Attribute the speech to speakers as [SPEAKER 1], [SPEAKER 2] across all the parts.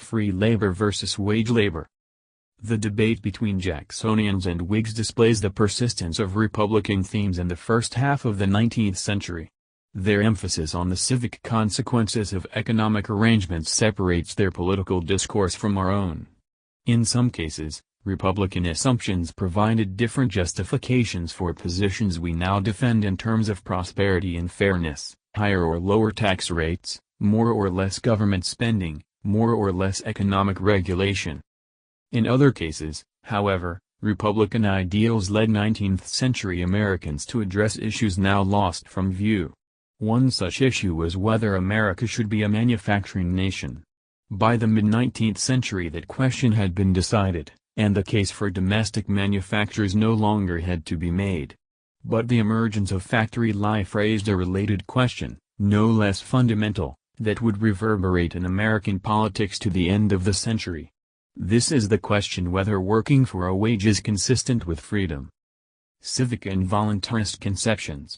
[SPEAKER 1] free labor versus wage labor. The debate between Jacksonians and Whigs displays the persistence of Republican themes in the first half of the 19th century. Their emphasis on the civic consequences of economic arrangements separates their political discourse from our own. In some cases, Republican assumptions provided different justifications for positions we now defend in terms of prosperity and fairness, higher or lower tax rates, more or less government spending, more or less economic regulation. In other cases, however, Republican ideals led 19th-century Americans to address issues now lost from view. One such issue was whether America should be a manufacturing nation. By the mid-19th century that question had been decided, and the case for domestic manufacturers no longer had to be made. But the emergence of factory life raised a related question, no less fundamental, that would reverberate in American politics to the end of the century. This is the question whether working for a wage is consistent with freedom. Civic and voluntarist conceptions.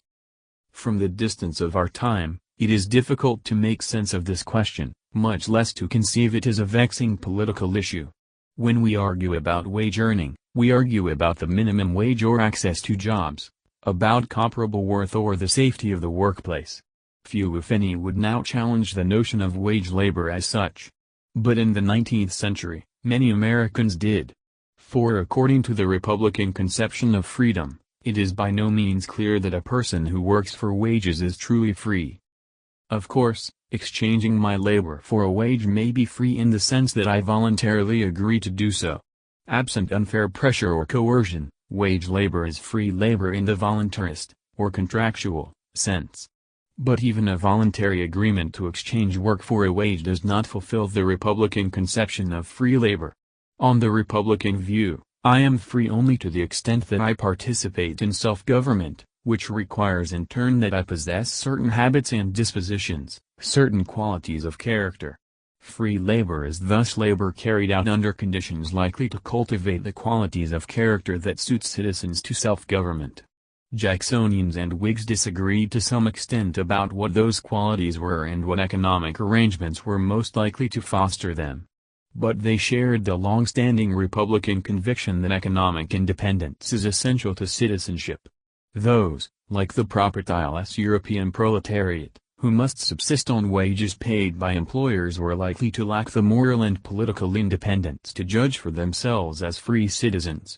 [SPEAKER 1] From the distance of our time, it is difficult to make sense of this question, much less to conceive it as a vexing political issue. When we argue about wage earning, we argue about the minimum wage or access to jobs, about comparable worth or the safety of the workplace. Few if any would now challenge the notion of wage labor as such. But in the 19th century, many Americans did. For according to the Republican conception of freedom, it is by no means clear that a person who works for wages is truly free. Of course, exchanging my labor for a wage may be free in the sense that I voluntarily agree to do so. Absent unfair pressure or coercion, wage labor is free labor in the voluntarist, or contractual, sense. But even a voluntary agreement to exchange work for a wage does not fulfill the Republican conception of free labor. On the Republican view, I am free only to the extent that I participate in self-government, which requires in turn that I possess certain habits and dispositions, certain qualities of character. Free labor is thus labor carried out under conditions likely to cultivate the qualities of character that suit citizens to self-government. Jacksonians and Whigs disagreed to some extent about what those qualities were and what economic arrangements were most likely to foster them. But they shared the long-standing Republican conviction that economic independence is essential to citizenship. Those, like the propertyless European proletariat, who must subsist on wages paid by employers were likely to lack the moral and political independence to judge for themselves as free citizens.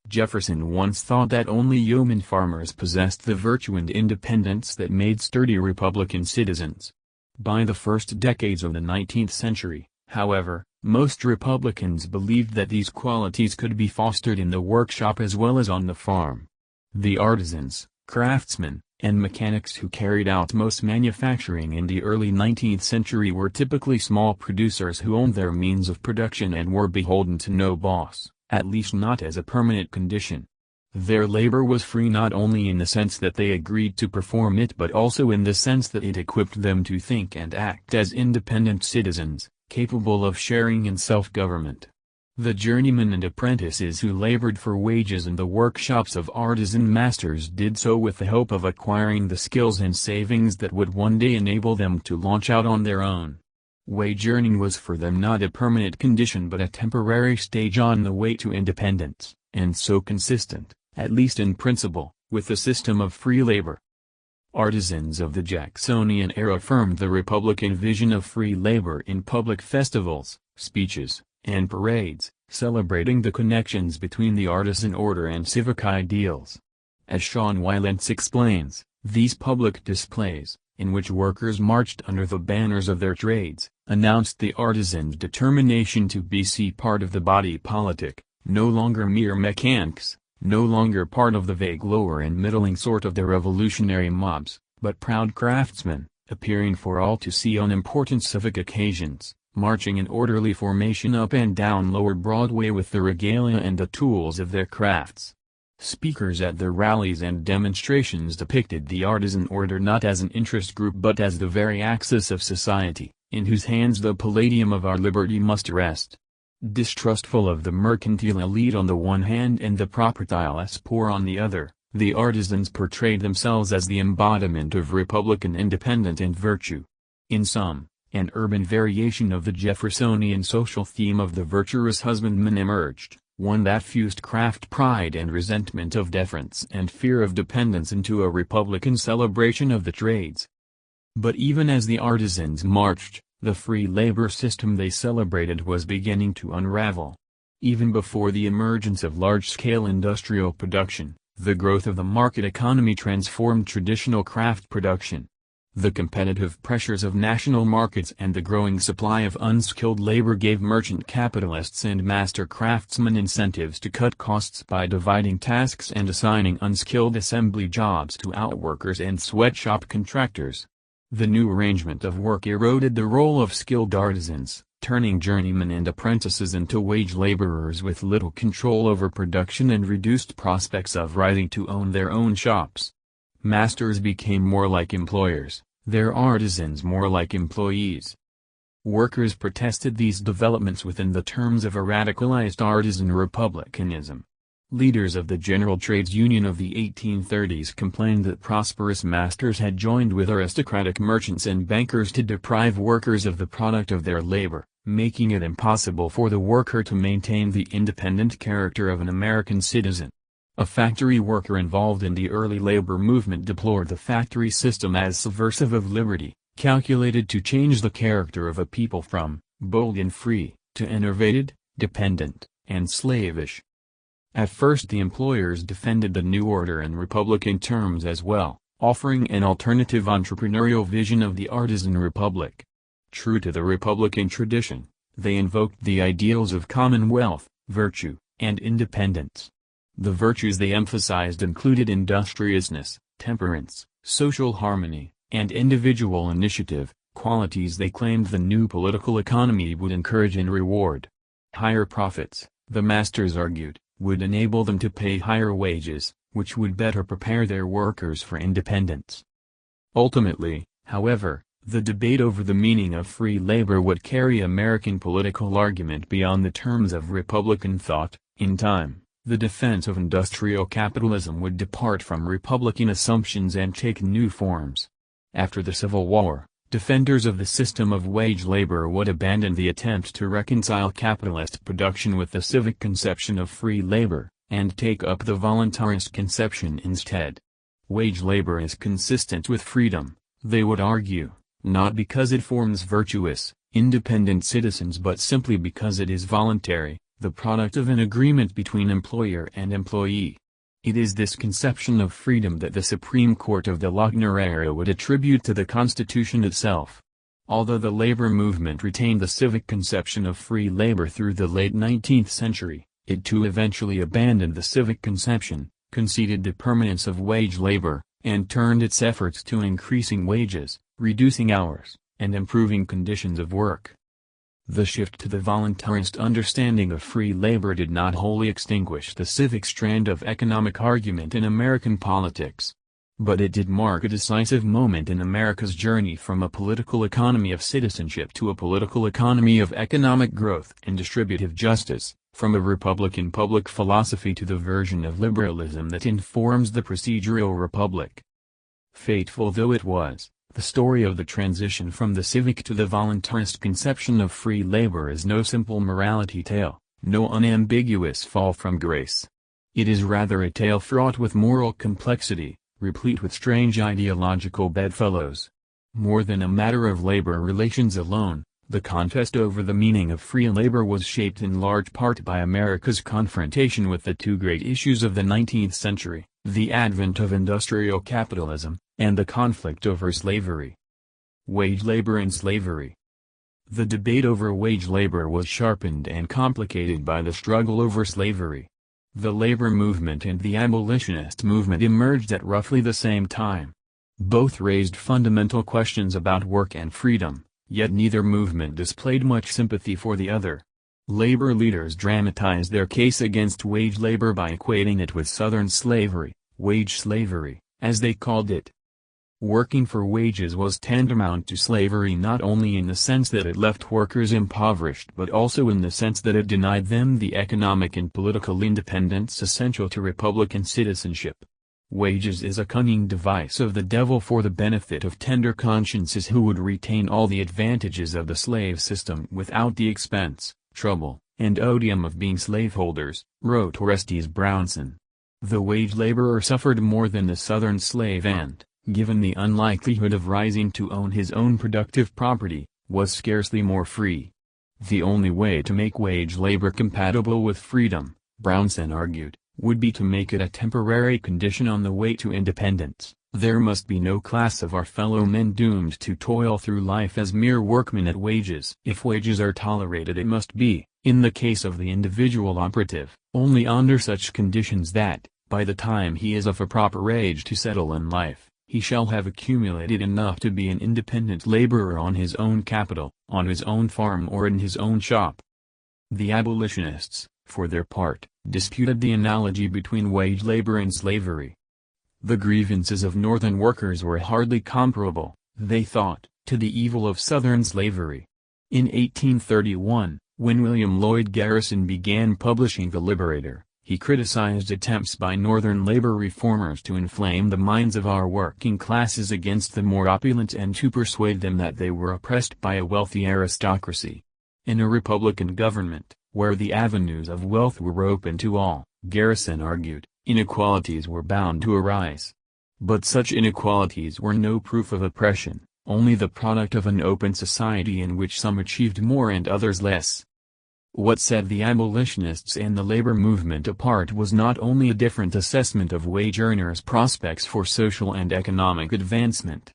[SPEAKER 1] Jefferson once thought that only yeoman farmers possessed the virtue and independence that made sturdy Republican citizens. By the first decades of the 19th century, however, most Republicans believed that these qualities could be fostered in the workshop as well as on the farm. The artisans, craftsmen, and mechanics who carried out most manufacturing in the early 19th century were typically small producers who owned their means of production and were beholden to no boss, at least not as a permanent condition. Their labor was free not only in the sense that they agreed to perform it but also in the sense that it equipped them to think and act as independent citizens, capable of sharing in self-government. The journeymen and apprentices who labored for wages in the workshops of artisan masters did so with the hope of acquiring the skills and savings that would one day enable them to launch out on their own. Wage earning was for them not a permanent condition but a temporary stage on the way to independence, and so consistent, at least in principle, with the system of free labor. Artisans of the Jacksonian era affirmed the Republican vision of free labor in public festivals, speeches, and parades, celebrating the connections between the artisan order and civic ideals. As Sean Wilentz explains, these public displays, in which workers marched under the banners of their trades, announced the artisans' determination to be part of the body politic, no longer mere mechanics, no longer part of the vague lower and middling sort of the revolutionary mobs, but proud craftsmen, appearing for all to see on important civic occasions, marching in orderly formation up and down Lower Broadway with the regalia and the tools of their crafts. Speakers at their rallies and demonstrations depicted the artisan order not as an interest group but as the very axis of society, in whose hands the palladium of our liberty must rest. Distrustful of the mercantile elite on the one hand and the propertyless poor on the other, the artisans portrayed themselves as the embodiment of Republican independence and virtue. In sum, An urban variation of the Jeffersonian social theme of the virtuous husbandman emerged, one that fused craft pride and resentment of deference and fear of dependence into a Republican celebration of the trades. But even as the artisans marched, the free labor system they celebrated was beginning to unravel. Even before the emergence of large-scale industrial production, the growth of the market economy transformed traditional craft production. The competitive pressures of national markets and the growing supply of unskilled labor gave merchant capitalists and master craftsmen incentives to cut costs by dividing tasks and assigning unskilled assembly jobs to outworkers and sweatshop contractors. The new arrangement of work eroded the role of skilled artisans, turning journeymen and apprentices into wage laborers with little control over production and reduced prospects of rising to own their own shops. Masters became more like employers, their artisans more like employees. Workers protested these developments within the terms of a radicalized artisan republicanism. Leaders of the General Trades Union of the 1830s complained that prosperous masters had joined with aristocratic merchants and bankers to deprive workers of the product of their labor, making it impossible for the worker to maintain the independent character of an American citizen. A factory worker involved in the early labor movement deplored the factory system as subversive of liberty, calculated to change the character of a people from bold and free to enervated, dependent, and slavish. At first the employers defended the new order in Republican terms as well, offering an alternative entrepreneurial vision of the artisan republic. True to the Republican tradition, they invoked the ideals of Commonwealth, virtue, and independence. The virtues they emphasized included industriousness, temperance, social harmony, and individual initiative, qualities they claimed the new political economy would encourage and reward. Higher profits, the masters argued, would enable them to pay higher wages, which would better prepare their workers for independence. Ultimately, however, the debate over the meaning of free labor would carry American political argument beyond the terms of Republican thought. In time, the defense of industrial capitalism would depart from Republican assumptions and take new forms. After the Civil War, defenders of the system of wage labor would abandon the attempt to reconcile capitalist production with the civic conception of free labor, and take up the voluntarist conception instead. Wage labor is consistent with freedom, they would argue, not because it forms virtuous, independent citizens but simply because it is voluntary, the product of an agreement between employer and employee. It is this conception of freedom that the Supreme Court of the Lochner era would attribute to the Constitution itself. Although the labor movement retained the civic conception of free labor through the late 19th century, it too eventually abandoned the civic conception, conceded the permanence of wage labor, and turned its efforts to increasing wages, reducing hours, and improving conditions of work. The shift to the voluntarist understanding of free labor did not wholly extinguish the civic strand of economic argument in American politics. But it did mark a decisive moment in America's journey from a political economy of citizenship to a political economy of economic growth and distributive justice, from a Republican public philosophy to the version of liberalism that informs the procedural republic. Fateful though it was, the story of the transition from the civic to the voluntarist conception of free labor is no simple morality tale, no unambiguous fall from grace. It is rather a tale fraught with moral complexity, replete with strange ideological bedfellows. More than a matter of labor relations alone, the contest over the meaning of free labor was shaped in large part by America's confrontation with the two great issues of the 19th century, the advent of industrial capitalism, and the conflict over slavery. Wage labor and slavery. The debate over wage labor was sharpened and complicated by the struggle over slavery. The labor movement and the abolitionist movement emerged at roughly the same time. Both raised fundamental questions about work and freedom, yet neither movement displayed much sympathy for the other. Labor leaders dramatized their case against wage labor by equating it with Southern slavery, wage slavery, as they called it. Working for wages was tantamount to slavery not only in the sense that it left workers impoverished but also in the sense that it denied them the economic and political independence essential to Republican citizenship. Wages is a cunning device of the devil for the benefit of tender consciences who would retain all the advantages of the slave system without the expense, trouble, and odium of being slaveholders, wrote Orestes Brownson. The wage laborer suffered more than the Southern slave and, given the unlikelihood of rising to own his own productive property, was scarcely more free. The only way to make wage labor compatible with freedom, Brownson argued, would be to make it a temporary condition on the way to independence. There must be no class of our fellow men doomed to toil through life as mere workmen at wages. If wages are tolerated, it must be, in the case of the individual operative, only under such conditions that, by the time he is of a proper age to settle in life, he shall have accumulated enough to be an independent laborer on his own capital, on his own farm or in his own shop. The abolitionists, for their part, disputed the analogy between wage labor and slavery. The grievances of Northern workers were hardly comparable, they thought, to the evil of Southern slavery. In 1831, when William Lloyd Garrison began publishing The Liberator, he criticized attempts by Northern labor reformers to inflame the minds of our working classes against the more opulent and to persuade them that they were oppressed by a wealthy aristocracy. In a Republican government, where the avenues of wealth were open to all, Garrison argued, inequalities were bound to arise. But such inequalities were no proof of oppression, only the product of an open society in which some achieved more and others less. What set the abolitionists and the labor movement apart was not only a different assessment of wage earners' prospects for social and economic advancement.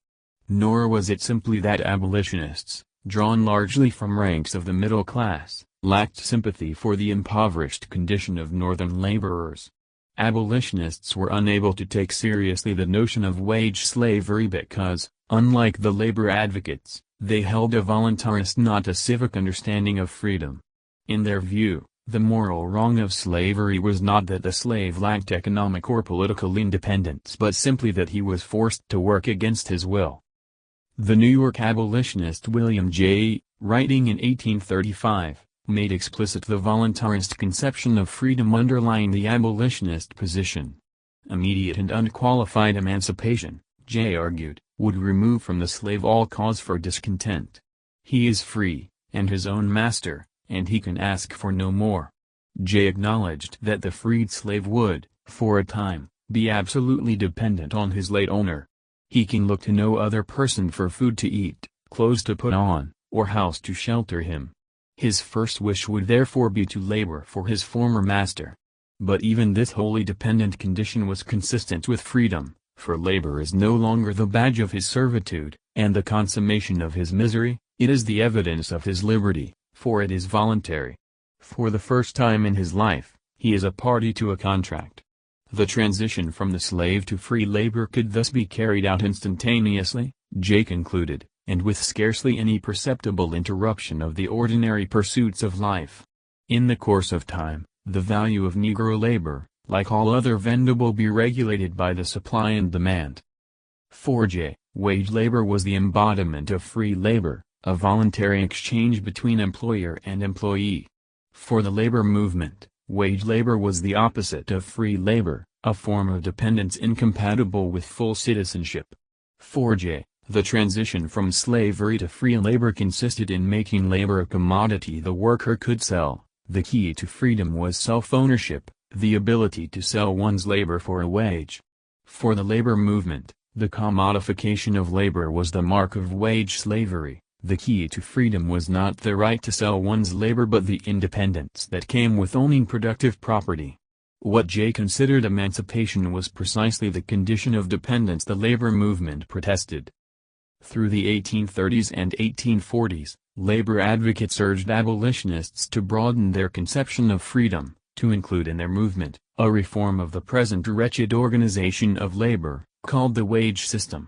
[SPEAKER 1] Nor was it simply that abolitionists, drawn largely from ranks of the middle class, lacked sympathy for the impoverished condition of Northern laborers. Abolitionists were unable to take seriously the notion of wage slavery because, unlike the labor advocates, they held a voluntarist not a civic understanding of freedom. In their view, the moral wrong of slavery was not that the slave lacked economic or political independence but simply that he was forced to work against his will. The New York abolitionist William J., writing in 1835, made explicit the voluntarist conception of freedom underlying the abolitionist position. Immediate and unqualified emancipation, J. argued, would remove from the slave all cause for discontent. He is free, and his own master, and he can ask for no more. J. acknowledged that the freed slave would, for a time, be absolutely dependent on his late owner. He can look to no other person for food to eat, clothes to put on, or house to shelter him. His first wish would therefore be to labor for his former master. But even this wholly dependent condition was consistent with freedom, for labor is no longer the badge of his servitude, and the consummation of his misery, it is the evidence of his liberty, for it is voluntary. For the first time in his life, he is a party to a contract. The transition from the slave to free labor could thus be carried out instantaneously, J. concluded, and with scarcely any perceptible interruption of the ordinary pursuits of life. In the course of time, the value of Negro labor, like all other vendible, be regulated by the supply and demand. For J., wage labor was the embodiment of free labor, a voluntary exchange between employer and employee. For the labor movement, wage labor was the opposite of free labor, a form of dependence incompatible with full citizenship. For J., the transition from slavery to free labor consisted in making labor a commodity the worker could sell. The key to freedom was self-ownership, the ability to sell one's labor for a wage. For the labor movement, the commodification of labor was the mark of wage slavery. The key to freedom was not the right to sell one's labor but the independence that came with owning productive property. What J. considered emancipation was precisely the condition of dependence the labor movement protested. Through the 1830s and 1840s, labor advocates urged abolitionists to broaden their conception of freedom, to include in their movement, a reform of the present wretched organization of labor, called the wage system.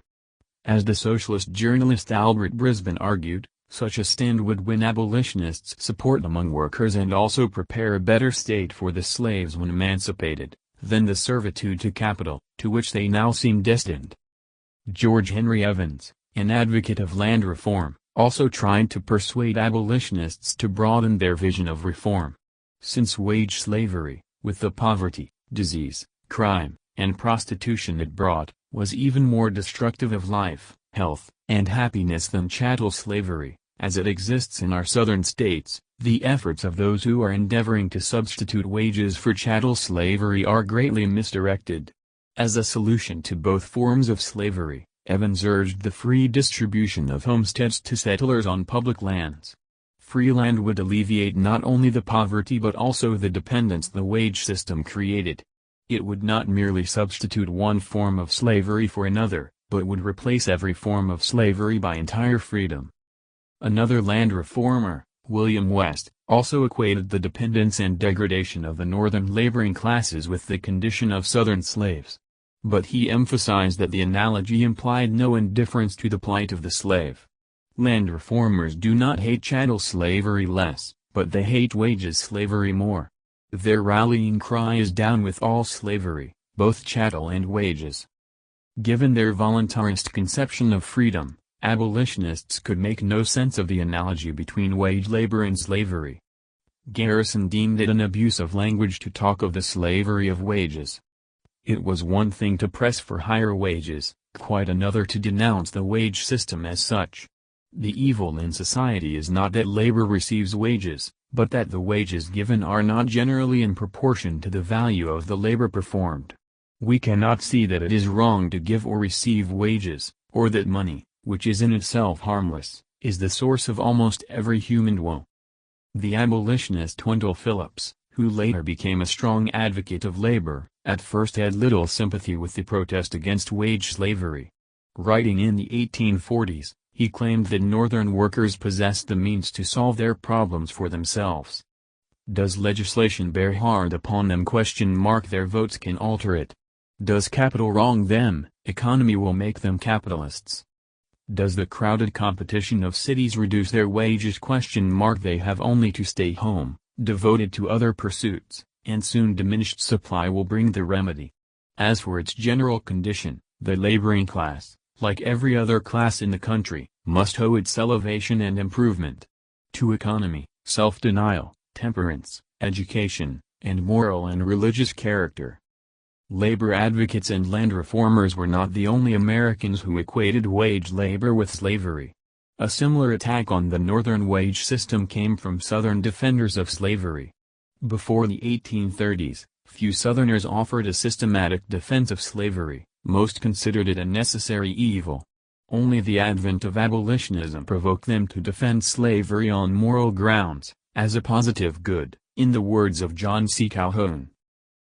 [SPEAKER 1] As the socialist journalist Albert Brisbane argued, such a stand would win abolitionists' support among workers and also prepare a better state for the slaves when emancipated, than the servitude to capital, to which they now seem destined. George Henry Evans, an advocate of land reform, also tried to persuade abolitionists to broaden their vision of reform. Since wage slavery, with the poverty, disease, crime, and prostitution it brought, was even more destructive of life, health, and happiness than chattel slavery, as it exists in our southern states. The efforts of those who are endeavoring to substitute wages for chattel slavery are greatly misdirected. As a solution to both forms of slavery, Evans urged the free distribution of homesteads to settlers on public lands. Free land would alleviate not only the poverty but also the dependence the wage system created. It would not merely substitute one form of slavery for another, but would replace every form of slavery by entire freedom. Another land reformer, William West, also equated the dependence and degradation of the northern laboring classes with the condition of southern slaves. But he emphasized that the analogy implied no indifference to the plight of the slave. Land reformers do not hate chattel slavery less, but they hate wages slavery more. Their rallying cry is down with all slavery, both chattel and wages. Given their voluntarist conception of freedom, abolitionists could make no sense of the analogy between wage labor and slavery. Garrison deemed it an abuse of language to talk of the slavery of wages. It was one thing to press for higher wages, quite another to denounce the wage system as such. The evil in society is not that labor receives wages, but that the wages given are not generally in proportion to the value of the labor performed. We cannot see that it is wrong to give or receive wages, or that money, which is in itself harmless, is the source of almost every human woe. The abolitionist Wendell Phillips, who later became a strong advocate of labor, at first had little sympathy with the protest against wage slavery. Writing in the 1840s, he claimed that Northern workers possessed the means to solve their problems for themselves. Does legislation bear hard upon them? Their votes can alter it. Does capital wrong them? Economy will make them capitalists. Does the crowded competition of cities reduce their wages? They have only to stay home, devoted to other pursuits, and soon diminished supply will bring the remedy. As for its general condition, the laboring class, like every other class in the country, must owe its elevation and improvement to economy, self-denial, temperance, education, and moral and religious character. Labor advocates and land reformers were not the only Americans who equated wage labor with slavery. A similar attack on the Northern wage system came from Southern defenders of slavery. Before the 1830s, few Southerners offered a systematic defense of slavery. Most considered it a necessary evil. Only the advent of abolitionism provoked them to defend slavery on moral grounds, as a positive good, in the words of John C. Calhoun.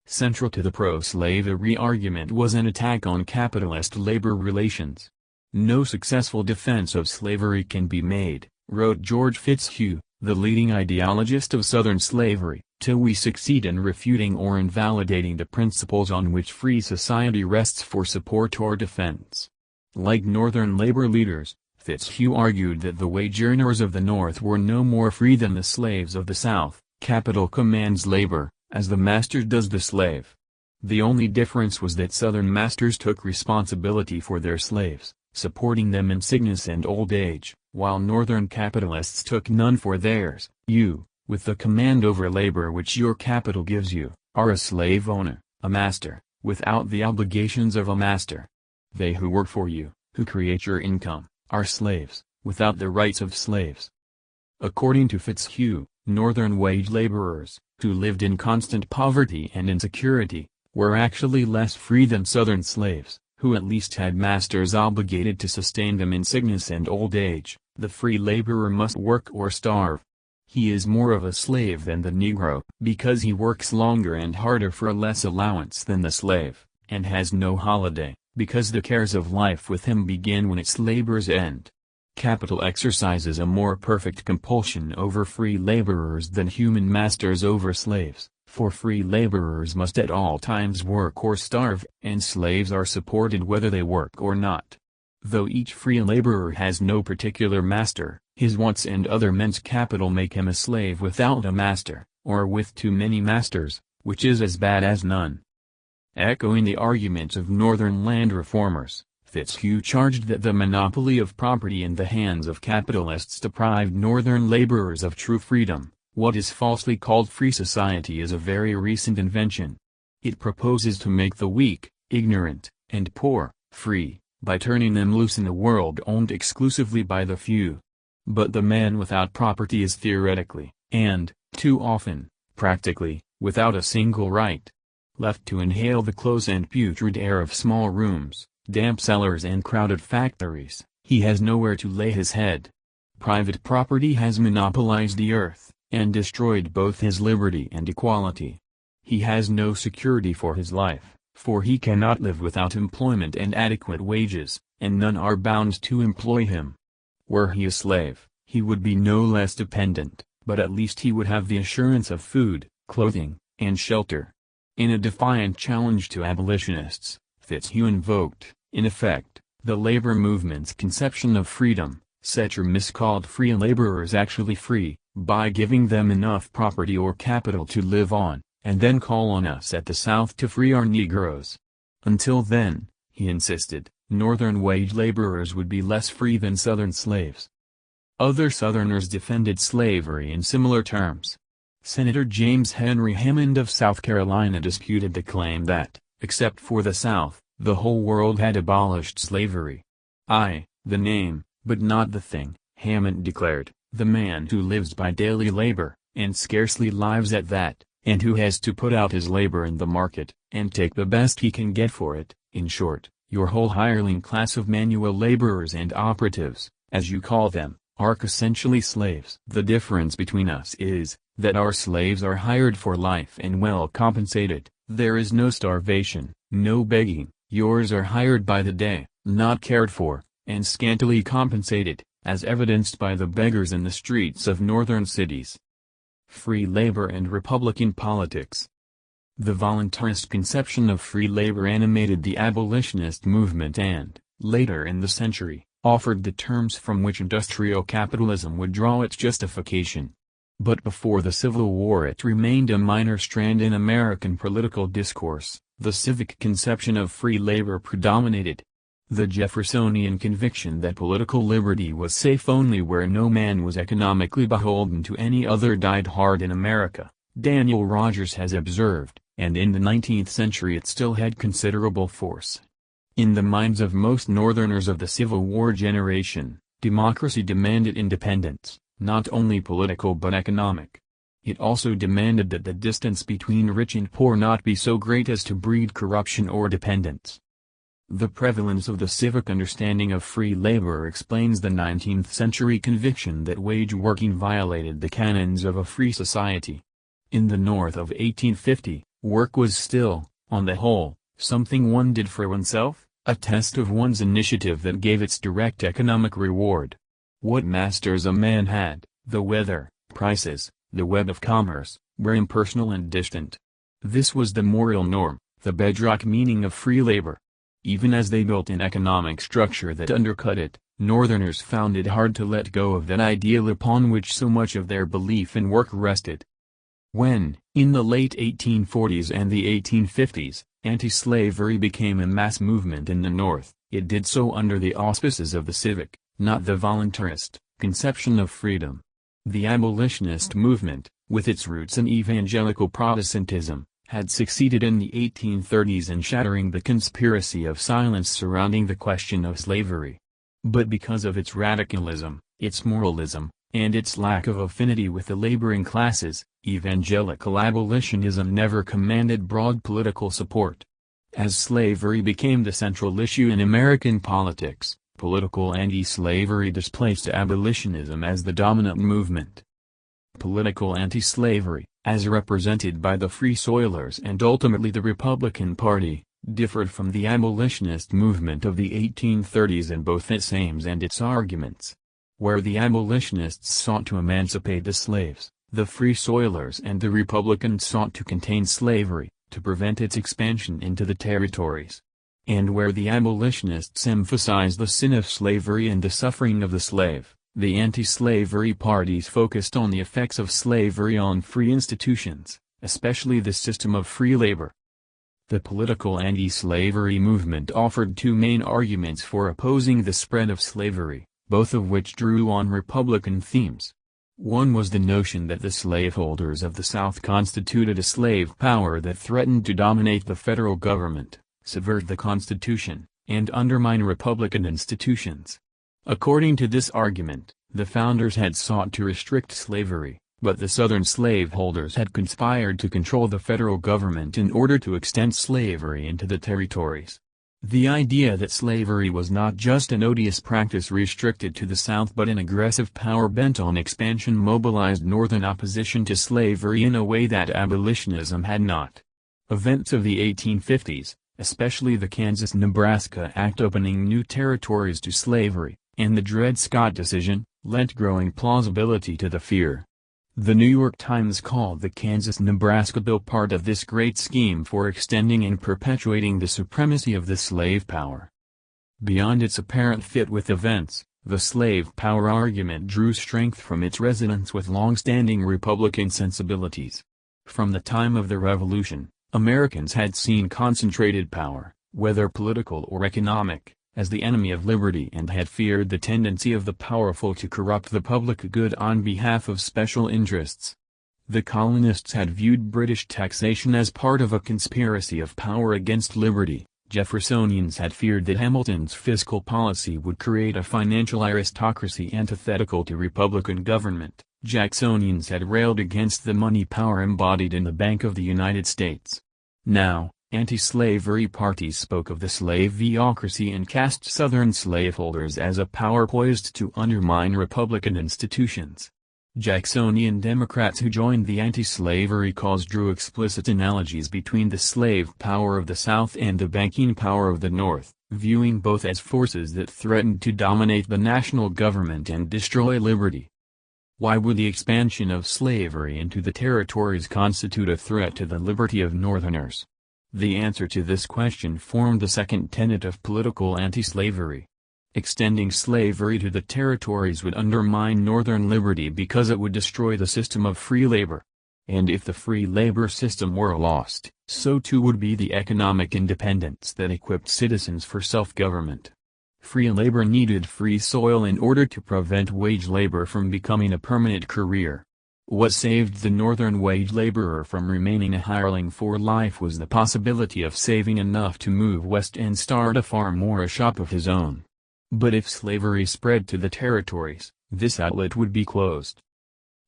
[SPEAKER 1] Central to the pro-slavery argument was an attack on capitalist-labor relations. No successful defense of slavery can be made, wrote George Fitzhugh, the leading ideologist of Southern slavery, till we succeed in refuting or invalidating the principles on which free society rests for support or defense. Like Northern labor leaders, Fitzhugh argued that the wage earners of the North were no more free than the slaves of the South. Capital commands labor, as the master does the slave. The only difference was that Southern masters took responsibility for their slaves, supporting them in sickness and old age, while Northern capitalists took none for theirs. You, with the command over labor which your capital gives you, are a slave owner, a master, without the obligations of a master. They who work for you, who create your income, are slaves, without the rights of slaves. According to Fitzhugh, Northern wage laborers, who lived in constant poverty and insecurity, were actually less free than Southern slaves, who at least had masters obligated to sustain them in sickness and old age. The free laborer must work or starve. He is more of a slave than the Negro, because he works longer and harder for a less allowance than the slave, and has no holiday, because the cares of life with him begin when its labors end. Capital exercises a more perfect compulsion over free laborers than human masters over slaves, for free laborers must at all times work or starve, and slaves are supported whether they work or not. Though each free laborer has no particular master, his wants and other men's capital make him a slave without a master, or with too many masters, which is as bad as none. Echoing the arguments of Northern land reformers, Fitzhugh charged that the monopoly of property in the hands of capitalists deprived Northern laborers of true freedom. What is falsely called free society is a very recent invention. It proposes to make the weak, ignorant, and poor, free, by turning them loose in a world owned exclusively by the few. But the man without property is theoretically, and, too often, practically, without a single right. Left to inhale the close and putrid air of small rooms, damp cellars and crowded factories, he has nowhere to lay his head. Private property has monopolized the earth, and destroyed both his liberty and equality. He has no security for his life, for he cannot live without employment and adequate wages, and none are bound to employ him. Were he a slave, he would be no less dependent, but at least he would have the assurance of food, clothing, and shelter. In a defiant challenge to abolitionists, Fitzhugh invoked, in effect, the labor movement's conception of freedom. Set your miscalled free laborers actually free, by giving them enough property or capital to live on, and then call on us at the South to free our Negroes. Until then, he insisted, Northern wage laborers would be less free than Southern slaves. Other Southerners defended slavery in similar terms. Senator James Henry Hammond of South Carolina disputed the claim that, except for the South, the whole world had abolished slavery. The name, but not the thing, Hammond declared. The man who lives by daily labor, and scarcely lives at that, and who has to put out his labor in the market, and take the best he can get for it, in short, your whole hireling class of manual laborers and operatives, as you call them, are essentially slaves. The difference between us is, that our slaves are hired for life and well compensated. There is no starvation, no begging. Yours are hired by the day, not cared for, and scantily compensated, as evidenced by the beggars in the streets of northern cities. Free labor and Republican politics. The voluntarist conception of free labor animated the abolitionist movement and, later in the century, offered the terms from which industrial capitalism would draw its justification. But before the Civil War it remained a minor strand in American political discourse. The civic conception of free labor predominated. The Jeffersonian conviction that political liberty was safe only where no man was economically beholden to any other died hard in America, Daniel Rogers has observed, and in the 19th century it still had considerable force. In the minds of most Northerners of the Civil War generation, democracy demanded independence, not only political but economic. It also demanded that the distance between rich and poor not be so great as to breed corruption or dependence. The prevalence of the civic understanding of free labor explains the 19th century conviction that wage working violated the canons of a free society. In the North of 1850, work was still, on the whole, something one did for oneself, a test of one's initiative that gave its direct economic reward. What masters a man had, the weather, prices, the web of commerce, were impersonal and distant. This was the moral norm, the bedrock meaning of free labor. Even as they built an economic structure that undercut it, Northerners found it hard to let go of that ideal upon which so much of their belief in work rested. When, in the late 1840s and the 1850s, anti-slavery became a mass movement in the North, it did so under the auspices of the civic, not the voluntarist, conception of freedom. The abolitionist movement, with its roots in evangelical Protestantism, had succeeded in the 1830s in shattering the conspiracy of silence surrounding the question of slavery. But because of its radicalism, its moralism, and its lack of affinity with the laboring classes, evangelical abolitionism never commanded broad political support. As slavery became the central issue in American politics, political anti-slavery displaced abolitionism as the dominant movement. Political anti-slavery, as represented by the Free Soilers and ultimately the Republican Party, differed from the abolitionist movement of the 1830s in both its aims and its arguments. Where the abolitionists sought to emancipate the slaves, the Free Soilers and the Republicans sought to contain slavery, to prevent its expansion into the territories. And where the abolitionists emphasized the sin of slavery and the suffering of the slave, the anti-slavery parties focused on the effects of slavery on free institutions, especially the system of free labor. The political anti-slavery movement offered two main arguments for opposing the spread of slavery, both of which drew on Republican themes. One was the notion that the slaveholders of the South constituted a slave power that threatened to dominate the federal government, subvert the Constitution, and undermine Republican institutions. According to this argument, the founders had sought to restrict slavery, but the Southern slaveholders had conspired to control the federal government in order to extend slavery into the territories. The idea that slavery was not just an odious practice restricted to the South but an aggressive power bent on expansion mobilized Northern opposition to slavery in a way that abolitionism had not. Events of the 1850s, especially the Kansas-Nebraska Act opening new territories to slavery, and the Dred Scott decision, lent growing plausibility to the fear. The New York Times called the Kansas-Nebraska bill part of this great scheme for extending and perpetuating the supremacy of the slave power. Beyond its apparent fit with events, the slave power argument drew strength from its resonance with long-standing Republican sensibilities. From the time of the Revolution, Americans had seen concentrated power, whether political or economic, as the enemy of liberty and had feared the tendency of the powerful to corrupt the public good on behalf of special interests. The colonists had viewed British taxation as part of a conspiracy of power against liberty. Jeffersonians had feared that Hamilton's fiscal policy would create a financial aristocracy antithetical to Republican government. Jacksonians had railed against the money power embodied in the Bank of the United States. Now, anti-slavery parties spoke of the slaveocracy and cast Southern slaveholders as a power poised to undermine Republican institutions. Jacksonian Democrats who joined the anti-slavery cause drew explicit analogies between the slave power of the South and the banking power of the North, viewing both as forces that threatened to dominate the national government and destroy liberty. Why would the expansion of slavery into the territories constitute a threat to the liberty of Northerners? The answer to this question formed the second tenet of political anti-slavery. Extending slavery to the territories would undermine Northern liberty because it would destroy the system of free labor. And if the free labor system were lost, so too would be the economic independence that equipped citizens for self-government. Free labor needed free soil in order to prevent wage labor from becoming a permanent career. What saved the Northern wage laborer from remaining a hireling for life was the possibility of saving enough to move west and start a farm or a shop of his own. But if slavery spread to the territories, this outlet would be closed.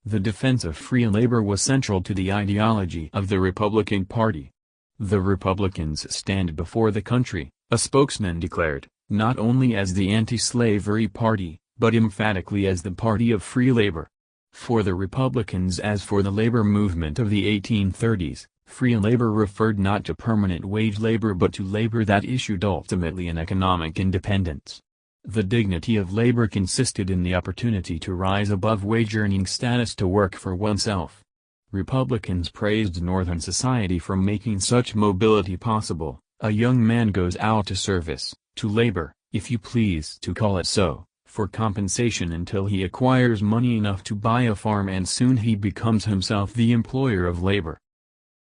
[SPEAKER 1] The defense of free labor was central to the ideology of the Republican Party. The Republicans stand before the country, a spokesman declared, not only as the anti-slavery party, but emphatically as the party of free labor. For the Republicans as for the labor movement of the 1830s, free labor referred not to permanent wage labor but to labor that issued ultimately an economic independence. The dignity of labor consisted in the opportunity to rise above wage-earning status to work for oneself. Republicans praised Northern society for making such mobility possible. A young man goes out to service, to labor, if you please to call it so, for compensation until he acquires money enough to buy a farm and soon he becomes himself the employer of labor.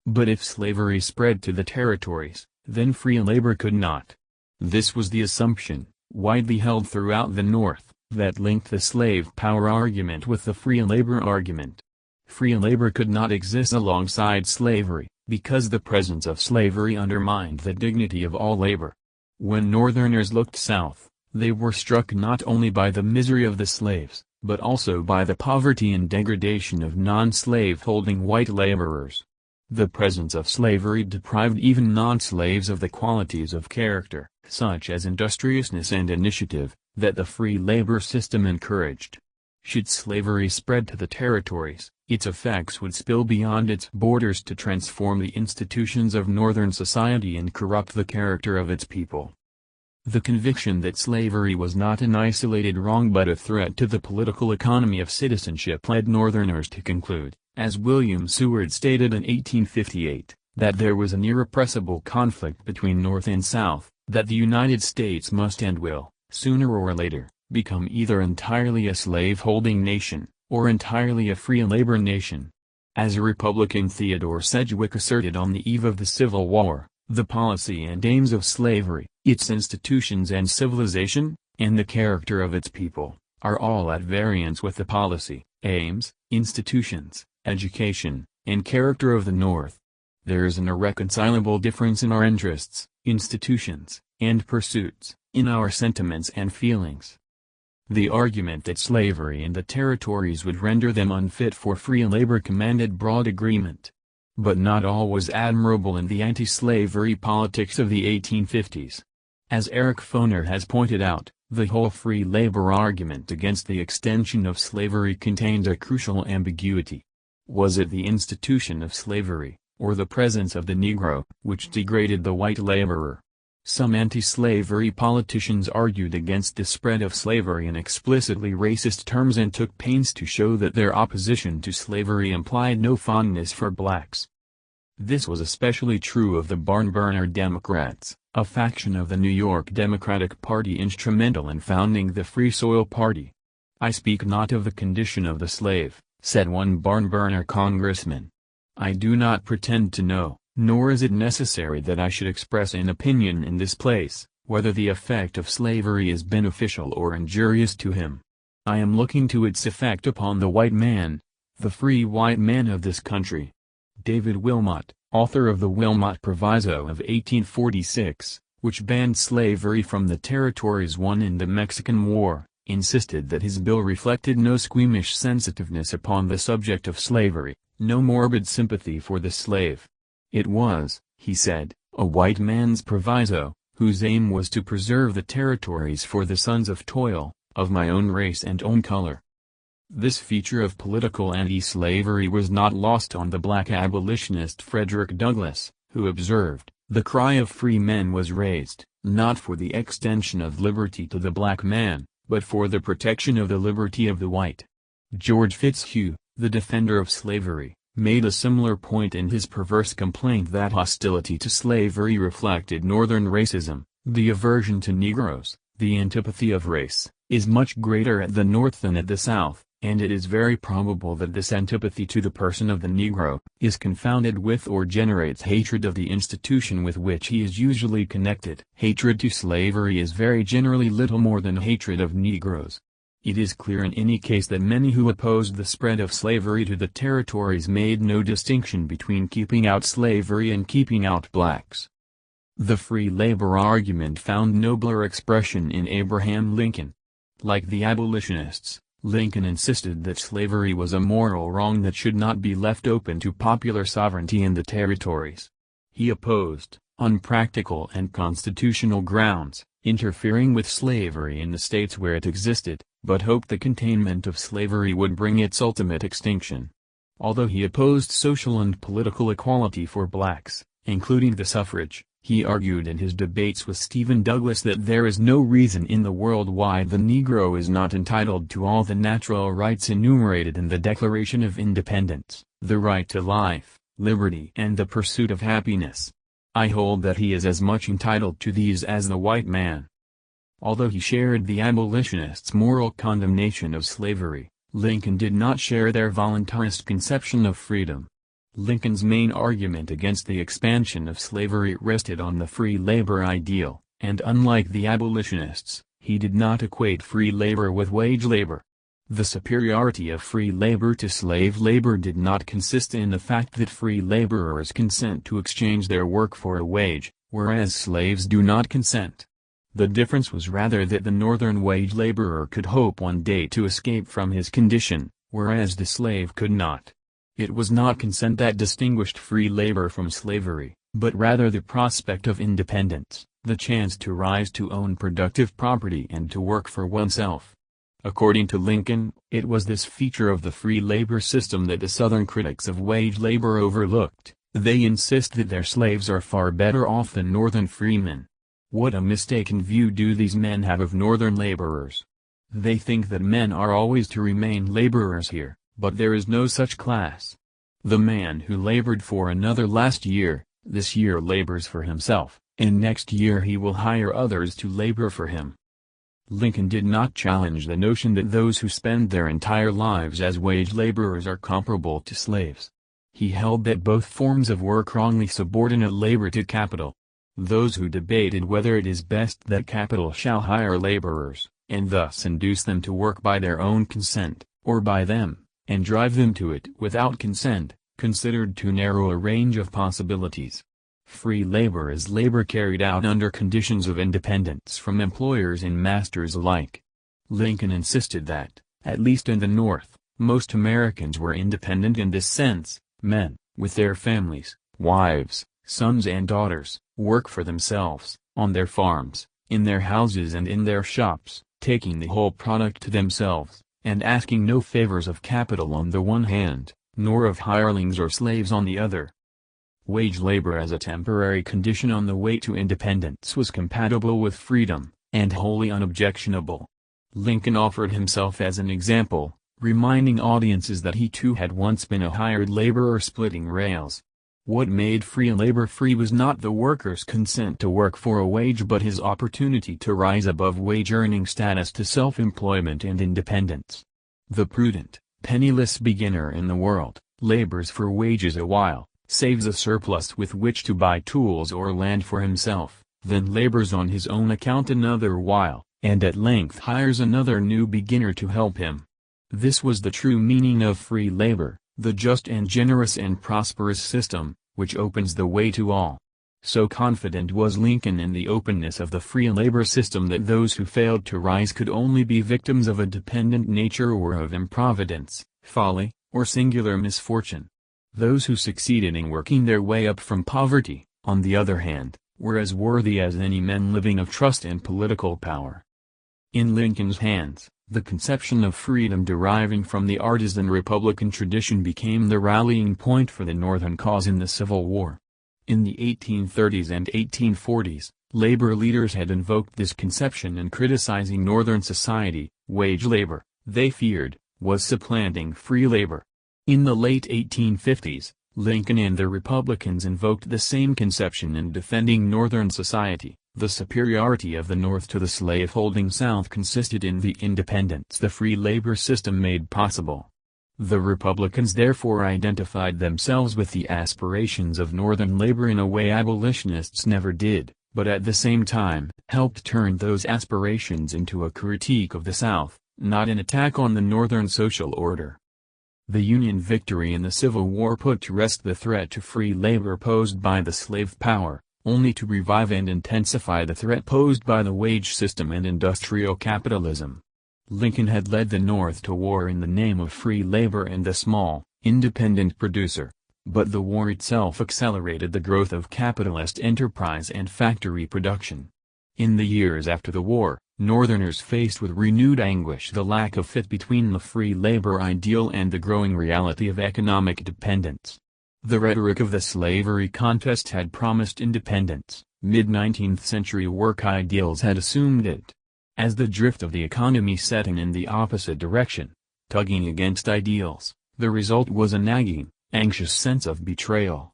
[SPEAKER 1] But if slavery spread to the territories, then free labor could not. This was the assumption, widely held throughout the North, that linked the slave power argument with the free labor argument. Free labor could not exist alongside slavery, because the presence of slavery undermined the dignity of all labor. When Northerners looked south, they were struck not only by the misery of the slaves, but also by the poverty and degradation of non-slave-holding white laborers. The presence of slavery deprived even non-slaves of the qualities of character, such as industriousness and initiative, that the free labor system encouraged. Should slavery spread to the territories, its effects would spill beyond its borders to transform the institutions of Northern society and corrupt the character of its people. The conviction that slavery was not an isolated wrong but a threat to the political economy of citizenship led Northerners to conclude, as William Seward stated in 1858, that there was an irrepressible conflict between North and South, that the United States must and will, sooner or later, become either entirely a slave-holding nation, or entirely a free labor nation. As Republican Theodore Sedgwick asserted on the eve of the Civil War, the policy and aims of slavery, its institutions and civilization, and the character of its people, are all at variance with the policy, aims, institutions, education, and character of the North. There is an irreconcilable difference in our interests, institutions, and pursuits, in our sentiments and feelings. The argument that slavery in the territories would render them unfit for free labor commanded broad agreement. But not all was admirable in the anti-slavery politics of the 1850s. As Eric Foner has pointed out, the whole free labor argument against the extension of slavery contained a crucial ambiguity. Was it the institution of slavery, or the presence of the Negro, which degraded the white laborer? Some anti-slavery politicians argued against the spread of slavery in explicitly racist terms and took pains to show that their opposition to slavery implied no fondness for blacks. This was especially true of the barn-burner Democrats, a faction of the New York Democratic Party instrumental in founding the Free Soil Party. "I speak not of the condition of the slave," said one barn-burner congressman. "I do not pretend to know, nor is it necessary that I should express an opinion in this place, whether the effect of slavery is beneficial or injurious to him. I am looking to its effect upon the white man, the free white man of this country." David Wilmot, author of the Wilmot Proviso of 1846, which banned slavery from the territories won in the Mexican War, insisted that his bill reflected no squeamish sensitiveness upon the subject of slavery, no morbid sympathy for the slave. It was, he said, a white man's proviso, whose aim was to preserve the territories for the sons of toil, of my own race and own color. This feature of political anti-slavery was not lost on the black abolitionist Frederick Douglass, who observed, "The cry of free men was raised, not for the extension of liberty to the black man, but for the protection of the liberty of the white." George Fitzhugh, the defender of slavery, made a similar point in his perverse complaint that hostility to slavery reflected Northern racism. "The aversion to Negroes, the antipathy of race, is much greater at the North than at the South, and it is very probable that this antipathy to the person of the Negro is confounded with or generates hatred of the institution with which he is usually connected." Hatred to slavery is very generally little more than hatred of Negroes. It is clear in any case that many who opposed the spread of slavery to the territories made no distinction between keeping out slavery and keeping out blacks. The free labor argument found nobler expression in Abraham Lincoln. Like the abolitionists, Lincoln insisted that slavery was a moral wrong that should not be left open to popular sovereignty in the territories. He opposed, on practical and constitutional grounds, interfering with slavery in the states where it existed, but hoped the containment of slavery would bring its ultimate extinction. Although he opposed social and political equality for blacks, including the suffrage, he argued in his debates with Stephen Douglas that there is no reason in the world why the Negro is not entitled to all the natural rights enumerated in the Declaration of Independence, the right to life, liberty and the pursuit of happiness. I hold that he is as much entitled to these as the white man. Although he shared the abolitionists' moral condemnation of slavery, Lincoln did not share their voluntarist conception of freedom. Lincoln's main argument against the expansion of slavery rested on the free labor ideal, and unlike the abolitionists, he did not equate free labor with wage labor. The superiority of free labor to slave labor did not consist in the fact that free laborers consent to exchange their work for a wage, whereas slaves do not consent. The difference was rather that the Northern wage laborer could hope one day to escape from his condition, whereas the slave could not. It was not consent that distinguished free labor from slavery, but rather the prospect of independence, the chance to rise to own productive property and to work for oneself. According to Lincoln, it was this feature of the free labor system that the Southern critics of wage labor overlooked. They insist that their slaves are far better off than Northern freemen. What a mistaken view do these men have of Northern laborers. They think that men are always to remain laborers here, but there is no such class. The man who labored for another last year, this year labors for himself, and next year he will hire others to labor for him. Lincoln did not challenge the notion that those who spend their entire lives as wage laborers are comparable to slaves. He held that both forms of work wrongly subordinate labor to capital. Those who debated whether it is best that capital shall hire laborers, and thus induce them to work by their own consent, or by them, and drive them to it without consent, considered too narrow a range of possibilities. Free labor is labor carried out under conditions of independence from employers and masters alike. Lincoln insisted that, at least in the North, most Americans were independent in this sense. Men, with their families, wives, sons and daughters, work for themselves, on their farms, in their houses and in their shops, taking the whole product to themselves, and asking no favors of capital on the one hand, nor of hirelings or slaves on the other. Wage labor as a temporary condition on the way to independence was compatible with freedom, and wholly unobjectionable. Lincoln offered himself as an example, reminding audiences that he too had once been a hired laborer splitting rails. What made free labor free was not the worker's consent to work for a wage but his opportunity to rise above wage-earning status to self-employment and independence. The prudent, penniless beginner in the world, labors for wages a while, saves a surplus with which to buy tools or land for himself, then labors on his own account another while, and at length hires another new beginner to help him. This was the true meaning of free labor, the just and generous and prosperous system, which opens the way to all. So confident was Lincoln in the openness of the free labor system that those who failed to rise could only be victims of a dependent nature or of improvidence, folly, or singular misfortune. Those who succeeded in working their way up from poverty, on the other hand, were as worthy as any men living of trust and political power. In Lincoln's hands, the conception of freedom deriving from the artisan Republican tradition became the rallying point for the Northern cause in the Civil War. In the 1830s and 1840s, labor leaders had invoked this conception in criticizing Northern society. Wage labor, they feared, was supplanting free labor. In the late 1850s, Lincoln and the Republicans invoked the same conception in defending Northern society. The superiority of the North to the slave-holding South consisted in the independence the free labor system made possible. The Republicans therefore identified themselves with the aspirations of Northern labor in a way abolitionists never did, but at the same time helped turn those aspirations into a critique of the South, not an attack on the Northern social order. The Union victory in the Civil War put to rest the threat to free labor posed by the slave power, only to revive and intensify the threat posed by the wage system and industrial capitalism. Lincoln had led the North to war in the name of free labor and the small, independent producer, but the war itself accelerated the growth of capitalist enterprise and factory production. In the years after the war, Northerners faced with renewed anguish the lack of fit between the free labor ideal and the growing reality of economic dependence. The rhetoric of the slavery contest had promised independence, mid-19th century work ideals had assumed it. As the drift of the economy set in the opposite direction, tugging against ideals, the result was a nagging, anxious sense of betrayal.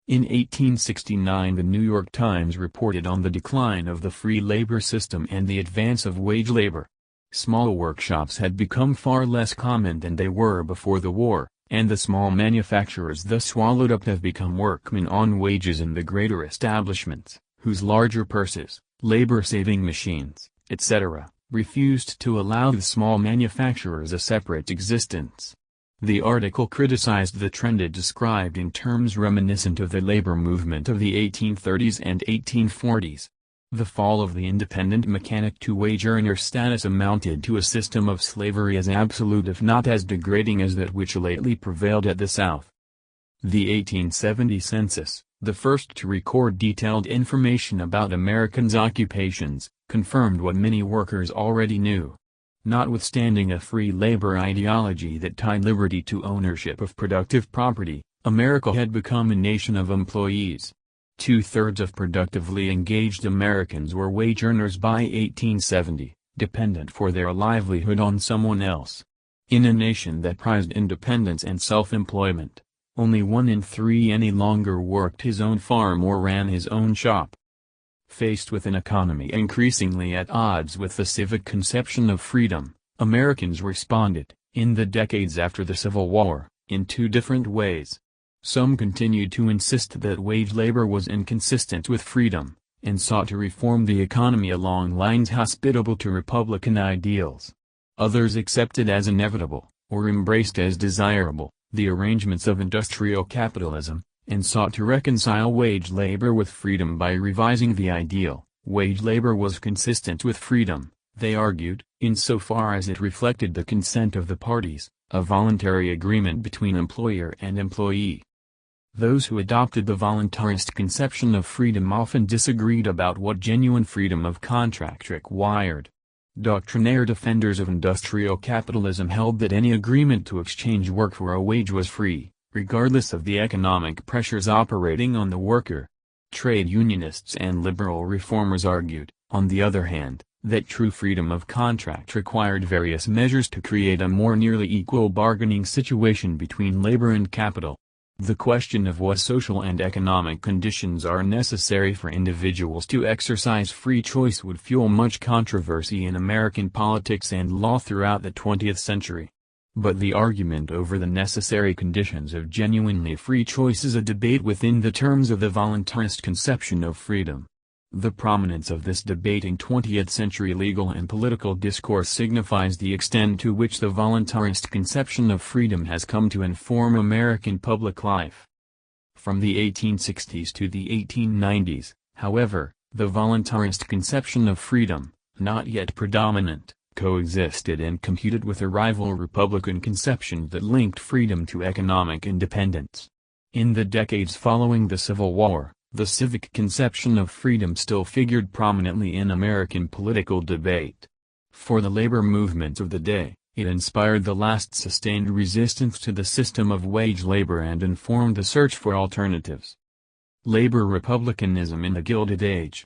[SPEAKER 1] In 1869 the New York Times reported on the decline of the free labor system and the advance of wage labor. Small workshops had become far less common than they were before the war, and the small manufacturers thus swallowed up have become workmen on wages in the greater establishments, whose larger purses, labor-saving machines, etc., refused to allow the small manufacturers a separate existence. The article criticized the trend it described in terms reminiscent of the labor movement of the 1830s and 1840s. The fall of the independent mechanic to wage earner status amounted to a system of slavery as absolute if not as degrading as that which lately prevailed at the South. The 1870 census, the first to record detailed information about Americans' occupations, confirmed what many workers already knew. Notwithstanding a free labor ideology that tied liberty to ownership of productive property, America had become a nation of employees. Two-thirds of productively engaged Americans were wage earners by 1870, dependent for their livelihood on someone else. In a nation that prized independence and self-employment, only 1 in 3 any longer worked his own farm or ran his own shop. Faced with an economy increasingly at odds with the civic conception of freedom, Americans responded, in the decades after the Civil War, in 2 different ways. Some continued to insist that wage labor was inconsistent with freedom, and sought to reform the economy along lines hospitable to Republican ideals. Others accepted as inevitable, or embraced as desirable, the arrangements of industrial capitalism, and sought to reconcile wage labor with freedom by revising the ideal. Wage labor was consistent with freedom, they argued, insofar as it reflected the consent of the parties, a voluntary agreement between employer and employee. Those who adopted the voluntarist conception of freedom often disagreed about what genuine freedom of contract required. Doctrinaire defenders of industrial capitalism held that any agreement to exchange work for a wage was free, regardless of the economic pressures operating on the worker. Trade unionists and liberal reformers argued, on the other hand, that true freedom of contract required various measures to create a more nearly equal bargaining situation between labor and capital. The question of what social and economic conditions are necessary for individuals to exercise free choice would fuel much controversy in American politics and law throughout the 20th century. But the argument over the necessary conditions of genuinely free choice is a debate within the terms of the voluntarist conception of freedom. The prominence of this debate in 20th century legal and political discourse signifies the extent to which the voluntarist conception of freedom has come to inform American public life. From the 1860s to the 1890s, however, the voluntarist conception of freedom, not yet predominant, coexisted and competed with a rival Republican conception that linked freedom to economic independence. In the decades following the Civil War, the civic conception of freedom still figured prominently in American political debate. For the labor movements of the day, it inspired the last sustained resistance to the system of wage labor and informed the search for alternatives. Labor republicanism in the Gilded Age.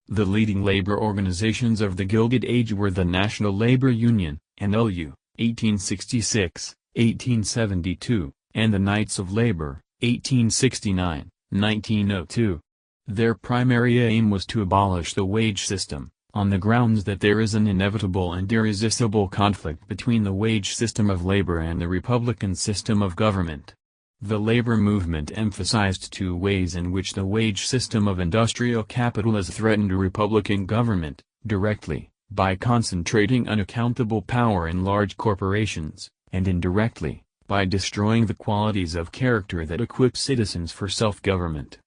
[SPEAKER 1] The leading labor organizations of the Gilded Age were the National Labor Union, NLU, 1866, 1872, and the Knights of Labor, 1869. 1902. Their primary aim was to abolish the wage system, on the grounds that there is an inevitable and irresistible conflict between the wage system of labor and the Republican system of government. The labor movement emphasized two ways in which the wage system of industrial capital has threatened a Republican government: directly, by concentrating unaccountable power in large corporations, and indirectly, by destroying the qualities of character that equip citizens for self-government.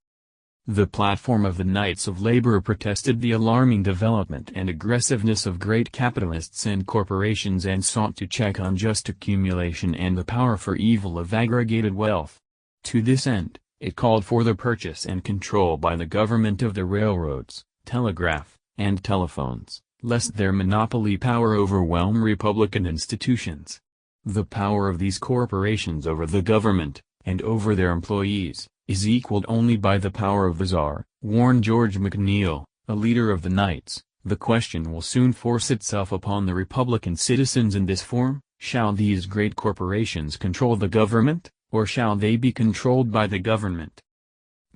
[SPEAKER 1] The platform of the Knights of Labor protested the alarming development and aggressiveness of great capitalists and corporations and sought to check unjust accumulation and the powerful evil of aggregated wealth. To this end, it called for the purchase and control by the government of the railroads, telegraph, and telephones, lest their monopoly power overwhelm Republican institutions. The power of these corporations over the government, and over their employees, is equaled only by the power of the Czar, warned George McNeil, a leader of the Knights. The question will soon force itself upon the Republican citizens in this form: shall these great corporations control the government, or shall they be controlled by the government?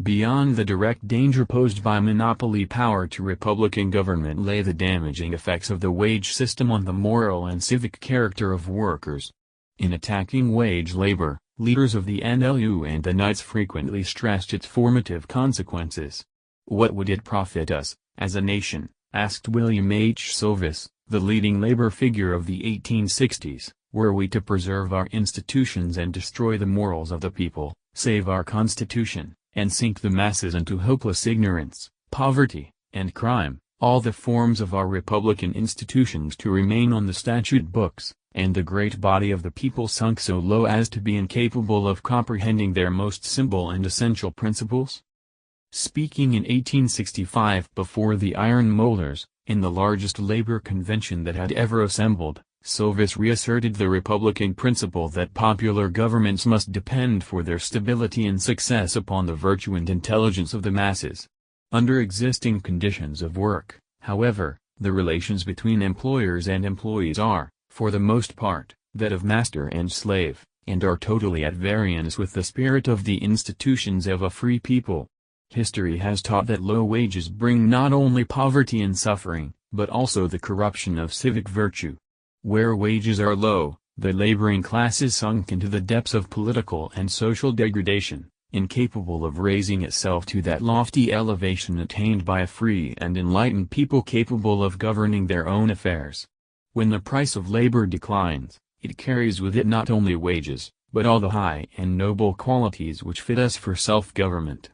[SPEAKER 1] Beyond the direct danger posed by monopoly power to Republican government lay the damaging effects of the wage system on the moral and civic character of workers. In attacking wage labor, leaders of the NLU and the Knights frequently stressed its formative consequences. "What would it profit us, as a nation?" asked William H. Silvis, the leading labor figure of the 1860s, "were we to preserve our institutions and destroy the morals of the people, save our Constitution, and sink the masses into hopeless ignorance, poverty, and crime, all the forms of our Republican institutions to remain on the statute books, and the great body of the people sunk so low as to be incapable of comprehending their most simple and essential principles?" Speaking in 1865 before the iron molders, in the largest labor convention that had ever assembled, Silvis reasserted the Republican principle that popular governments must depend for their stability and success upon the virtue and intelligence of the masses. Under existing conditions of work, however, the relations between employers and employees are, for the most part, that of master and slave, and are totally at variance with the spirit of the institutions of a free people. History has taught that low wages bring not only poverty and suffering, but also the corruption of civic virtue. Where wages are low, the laboring class is sunk into the depths of political and social degradation, incapable of raising itself to that lofty elevation attained by a free and enlightened people capable of governing their own affairs. When the price of labor declines, It carries with it not only wages, but all the high and noble qualities which fit us for self-government.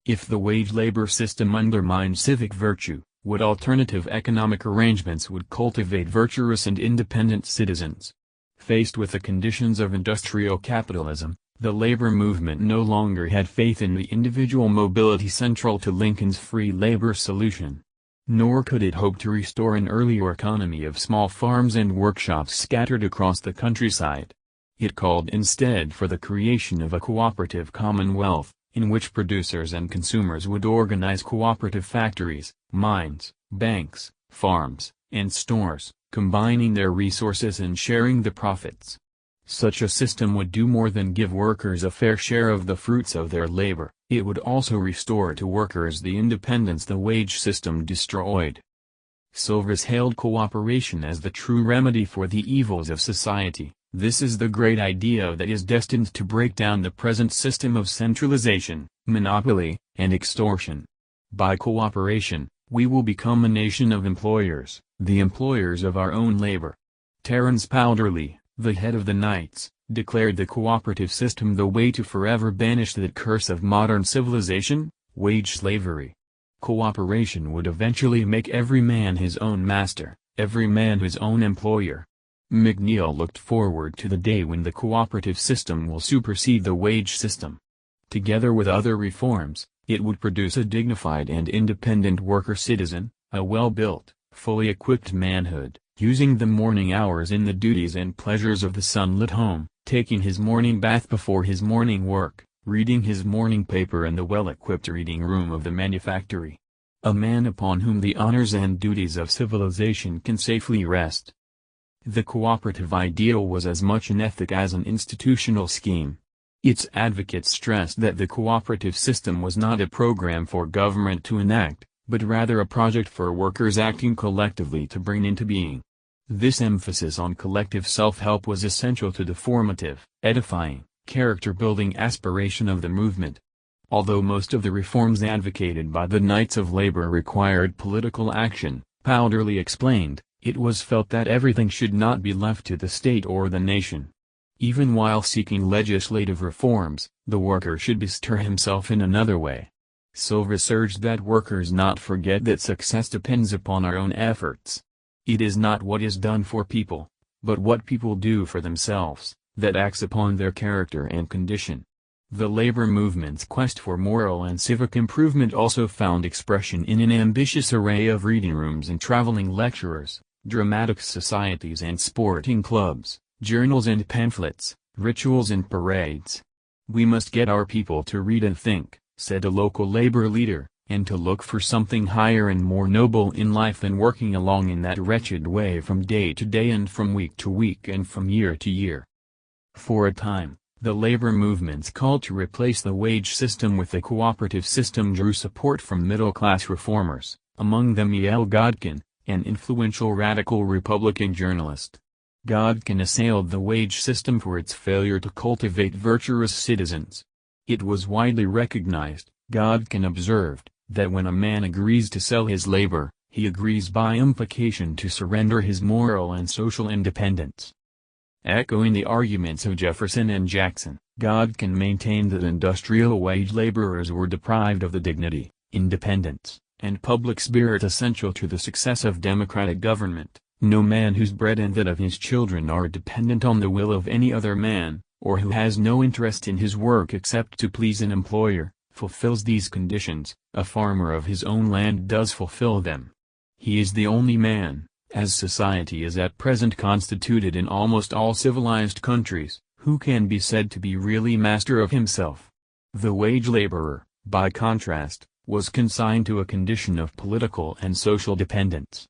[SPEAKER 1] If the wage labor system undermined civic virtue, what alternative economic arrangements would cultivate virtuous and independent citizens? Faced with the conditions of industrial capitalism, the labor movement no longer had faith in the individual mobility central to Lincoln's free labor solution. Nor could it hope to restore an earlier economy of small farms and workshops scattered across the countryside. It called instead for the creation of a cooperative commonwealth, in which producers and consumers would organize cooperative factories, mines, banks, farms, and stores, combining their resources and sharing the profits. Such a system would do more than give workers a fair share of the fruits of their labor, it would also restore to workers the independence the wage system destroyed. Silvis hailed cooperation as the true remedy for the evils of society. This is the great idea that is destined to break down the present system of centralization, monopoly, and extortion. By cooperation, we will become a nation of employers, the employers of our own labor. Terence Powderly, the head of the Knights, declared the cooperative system the way to forever banish that curse of modern civilization, wage slavery. Cooperation would eventually make every man his own master, every man his own employer. McNeill looked forward to the day when the cooperative system will supersede the wage system. Together with other reforms, it would produce a dignified and independent worker-citizen, a well-built, fully equipped manhood, using the morning hours in the duties and pleasures of the sunlit home, taking his morning bath before his morning work, reading his morning paper in the well-equipped reading room of the manufactory. A man upon whom the honors and duties of civilization can safely rest. The cooperative ideal was as much an ethic as an institutional scheme. Its advocates stressed that the cooperative system was not a program for government to enact, but rather a project for workers acting collectively to bring into being. This emphasis on collective self-help was essential to the formative, edifying, character-building aspiration of the movement. Although most of the reforms advocated by the Knights of Labor required political action, Powderly explained, it was felt that everything should not be left to the state or the nation. Even while seeking legislative reforms, the worker should bestir himself in another way. Silvis urged that workers not forget that success depends upon our own efforts. It is not what is done for people, but what people do for themselves, that acts upon their character and condition. The labor movement's quest for moral and civic improvement also found expression in an ambitious array of reading rooms and traveling lecturers, dramatic societies and sporting clubs, journals and pamphlets, rituals and parades. "We must get our people to read and think," said a local labor leader, "and to look for something higher and more noble in life than working along in that wretched way from day to day and from week to week and from year to year." For a time, the labor movement's call to replace the wage system with the cooperative system drew support from middle-class reformers, among them E.L. Godkin, an influential radical Republican journalist. Godkin assailed the wage system for its failure to cultivate virtuous citizens. It was widely recognized, Godkin observed, that when a man agrees to sell his labor, he agrees by implication to surrender his moral and social independence. Echoing the arguments of Jefferson and Jackson, Godkin maintained that industrial wage laborers were deprived of the dignity, independence, and public spirit essential to the success of democratic government. No man whose bread and that of his children are dependent on the will of any other man, or who has no interest in his work except to please an employer, fulfills these conditions. A farmer of his own land does fulfill them. He is the only man, as society is at present constituted in almost all civilized countries, who can be said to be really master of himself. The wage laborer, by contrast, was consigned to a condition of political and social dependence.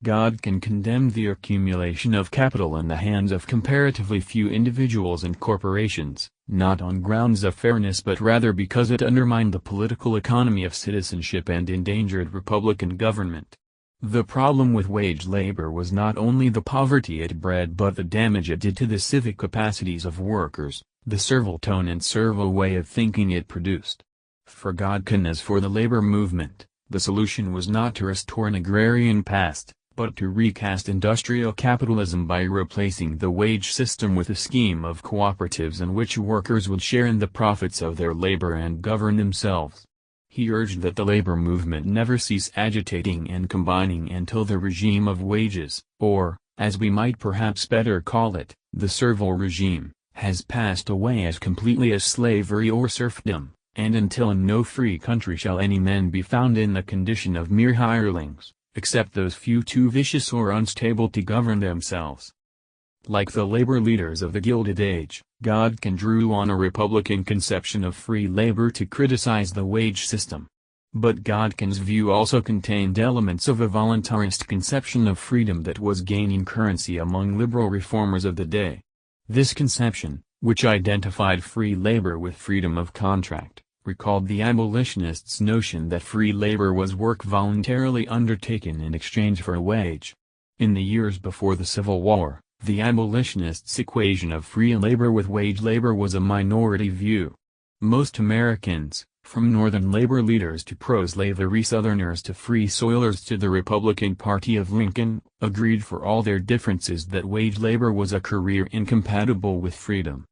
[SPEAKER 1] Godkin condemned the accumulation of capital in the hands of comparatively few individuals and corporations, not on grounds of fairness but rather because it undermined the political economy of citizenship and endangered republican government. The problem with wage labor was not only the poverty it bred but the damage it did to the civic capacities of workers, the servile tone and servile way of thinking it produced. For Godkin as for the labor movement, the solution was not to restore an agrarian past, but to recast industrial capitalism by replacing the wage system with a scheme of cooperatives in which workers would share in the profits of their labor and govern themselves. He urged that the labor movement never cease agitating and combining until the regime of wages, or, as we might perhaps better call it, the servile regime, has passed away as completely as slavery or serfdom, and until in no free country shall any men be found in the condition of mere hirelings, except those few too vicious or unstable to govern themselves. Like the labor leaders of the Gilded Age, Godkin drew on a Republican conception of free labor to criticize the wage system. But Godkin's view also contained elements of a voluntarist conception of freedom that was gaining currency among liberal reformers of the day. This conception, which identified free labor with freedom of contract, recalled the abolitionists' notion that free labor was work voluntarily undertaken in exchange for a wage. In the years before the Civil War, the abolitionists' equation of free labor with wage labor was a minority view. Most Americans, from Northern labor leaders to pro-slavery Southerners to Free Soilers to the Republican Party of Lincoln, agreed for all their differences that wage labor was a career incompatible with freedom.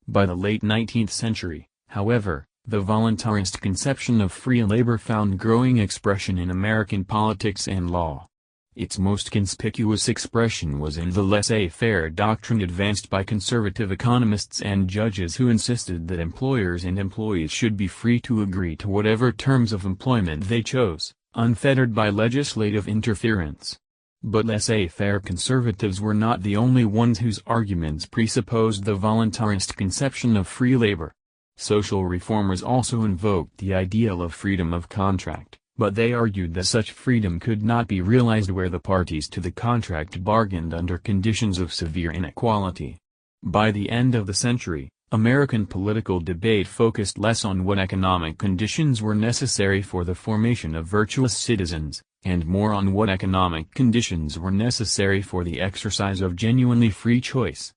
[SPEAKER 1] By the late 19th century, however, the voluntarist conception of free labor found growing expression in American politics and law. Its most conspicuous expression was in the laissez-faire doctrine advanced by conservative economists and judges who insisted that employers and employees should be free to agree to whatever terms of employment they chose, unfettered by legislative interference. But laissez-faire conservatives were not the only ones whose arguments presupposed the voluntarist conception of free labor. Social reformers also invoked the ideal of freedom of contract, but they argued that such freedom could not be realized where the parties to the contract bargained under conditions of severe inequality. By the end of the century, American political debate focused less on what economic conditions were necessary for the formation of virtuous citizens, and more on what economic conditions were necessary for the exercise of genuinely free choice.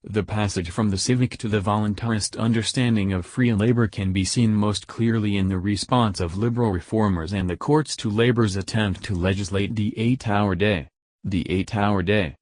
[SPEAKER 1] The passage from the Civic to the voluntarist understanding of free labor can be seen most clearly in the response of liberal reformers and the courts to labor's attempt to legislate the 8-hour day. The 8-hour day.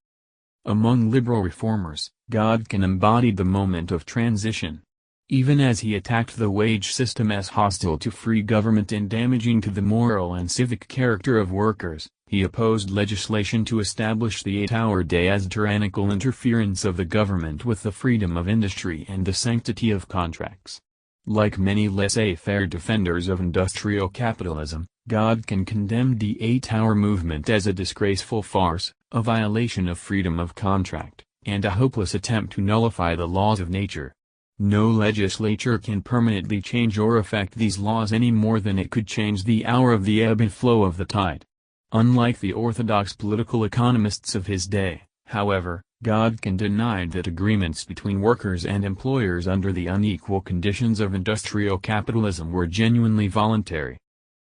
[SPEAKER 1] Among liberal reformers, Godkin embodied the moment of transition. Even as he attacked the wage system as hostile to free government and damaging to the moral and civic character of workers, he opposed legislation to establish the 8-hour day as tyrannical interference of the government with the freedom of industry and the sanctity of contracts. Like many laissez-faire defenders of industrial capitalism, Godkin condemned the 8-hour movement as a disgraceful farce, a violation of freedom of contract, and a hopeless attempt to nullify the laws of nature. No legislature can permanently change or affect these laws any more than it could change the hour of the ebb and flow of the tide. Unlike the orthodox political economists of his day, however, Godkin denied that agreements between workers and employers under the unequal conditions of industrial capitalism were genuinely voluntary.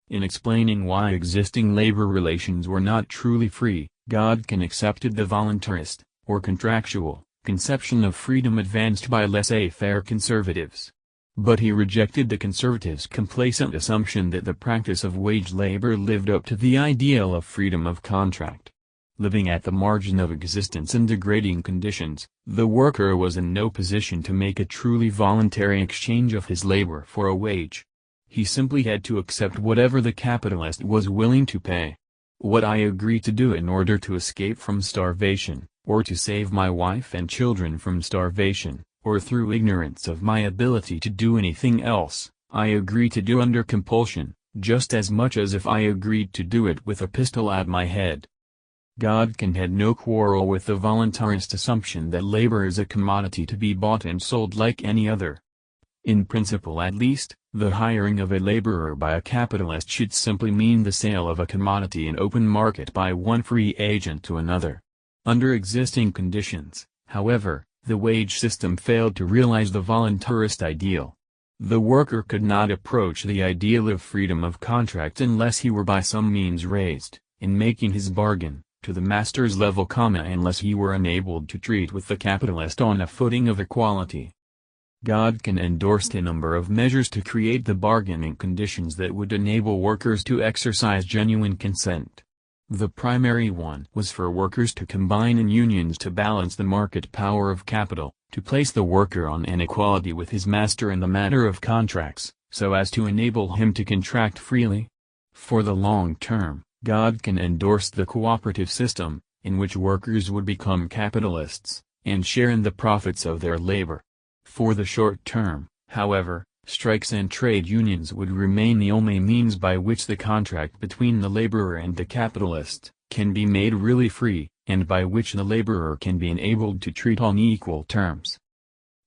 [SPEAKER 1] In explaining why existing labor relations were not truly free, Godkin accepted the voluntarist, or contractual, conception of freedom advanced by laissez-faire conservatives. But he rejected the conservatives' complacent assumption that the practice of wage labor lived up to the ideal of freedom of contract. Living at the margin of existence in degrading conditions, the worker was in no position to make a truly voluntary exchange of his labor for a wage. He simply had to accept whatever the capitalist was willing to pay. What I agree to do in order to escape from starvation, or to save my wife and children from starvation, or through ignorance of my ability to do anything else, I agree to do under compulsion, just as much as if I agreed to do it with a pistol at my head. Godkin had no quarrel with the voluntarist assumption that labor is a commodity to be bought and sold like any other. In principle at least, the hiring of a laborer by a capitalist should simply mean the sale of a commodity in open market by one free agent to another. Under existing conditions, however, the wage system failed to realize the voluntarist ideal. The worker could not approach the ideal of freedom of contract unless he were by some means raised, in making his bargain, to the master's level, unless he were enabled to treat with the capitalist on a footing of equality. Godkin endorsed a number of measures to create the bargaining conditions that would enable workers to exercise genuine consent. The primary one was for workers to combine in unions to balance the market power of capital, to place the worker on an equality with his master in the matter of contracts, so as to enable him to contract freely. For the long term, Godkin endorsed the cooperative system, in which workers would become capitalists, and share in the profits of their labor. For the short term, however, strikes and trade unions would remain the only means by which the contract between the laborer and the capitalist can be made really free, and by which the laborer can be enabled to treat on equal terms.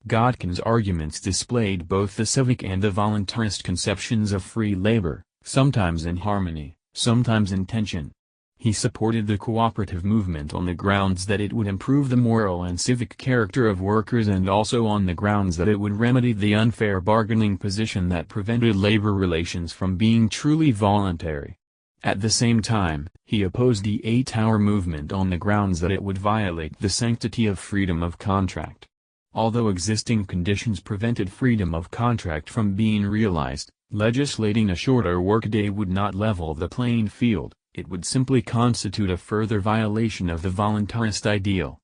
[SPEAKER 1] Godkin's arguments displayed both the civic and the voluntarist conceptions of free labor, sometimes in harmony, sometimes in tension. He supported the cooperative movement on the grounds that it would improve the moral and civic character of workers, and also on the grounds that it would remedy the unfair bargaining position that prevented labor relations from being truly voluntary. At the same time, he opposed the 8-hour movement on the grounds that it would violate the sanctity of freedom of contract. Although existing conditions prevented freedom of contract from being realized, legislating a shorter workday would not level the playing field. It would simply constitute a further violation of the voluntarist ideal.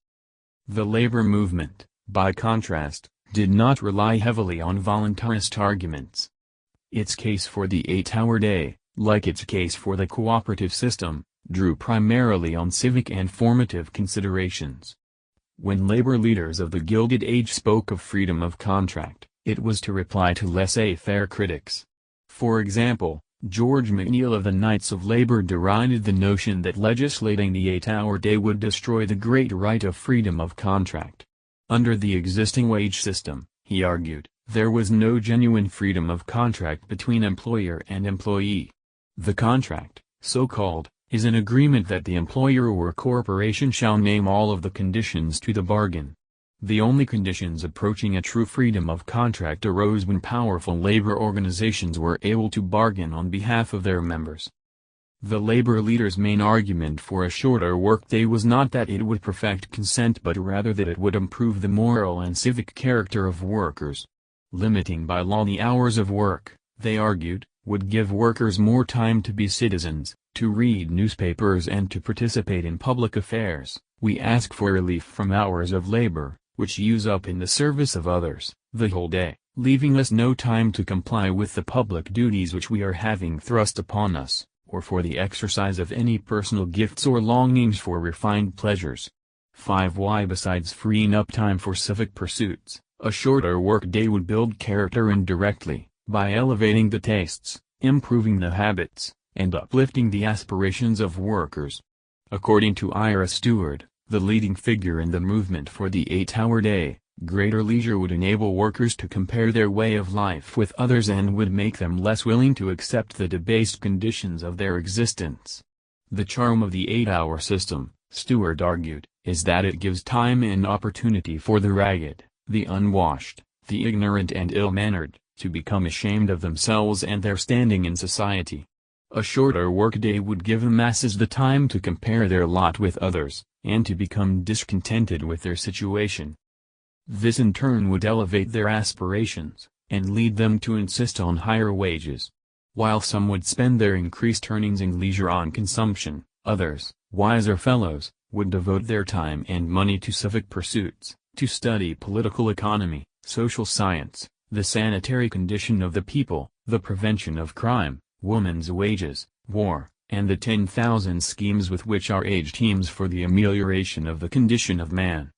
[SPEAKER 1] The labor movement, by contrast, did not rely heavily on voluntarist arguments. Its case for the 8-hour day, like its case for the cooperative system, drew primarily on civic and formative considerations. When labor leaders of the Gilded Age spoke of freedom of contract, it was to reply to laissez-faire critics. For example, George McNeill of the Knights of Labor derided the notion that legislating the 8-hour day would destroy the great right of freedom of contract. Under the existing wage system, he argued, there was no genuine freedom of contract between employer and employee. The contract, so-called, is an agreement that the employer or corporation shall name all of the conditions to the bargain. The only conditions approaching a true freedom of contract arose when powerful labor organizations were able to bargain on behalf of their members. The labor leaders' main argument for a shorter workday was not that it would perfect consent, but rather that it would improve the moral and civic character of workers. Limiting by law the hours of work, they argued, would give workers more time to be citizens, to read newspapers and to participate in public affairs. We ask for relief from hours of labor, which use up in the service of others, the whole day, leaving us no time to comply with the public duties which we are having thrust upon us, or for the exercise of any personal gifts or longings for refined pleasures. 5. Besides freeing up time for civic pursuits, a shorter work-day would build character indirectly, by elevating the tastes, improving the habits, and uplifting the aspirations of workers. According to Ira Stewart, the leading figure in the movement for the 8-hour day, greater leisure would enable workers to compare their way of life with others and would make them less willing to accept the debased conditions of their existence. The charm of the 8-hour system, Stewart argued, is that it gives time and opportunity for the ragged, the unwashed, the ignorant and ill-mannered, to become ashamed of themselves and their standing in society. A shorter workday would give the masses the time to compare their lot with others, and to become discontented with their situation. This in turn would elevate their aspirations, and lead them to insist on higher wages. While some would spend their increased earnings and leisure on consumption, others, wiser fellows, would devote their time and money to civic pursuits, to study political economy, social science, the sanitary condition of the people, the prevention of crime, women's wages, war, and the 10,000 schemes with which our age teems for the amelioration of the condition of man.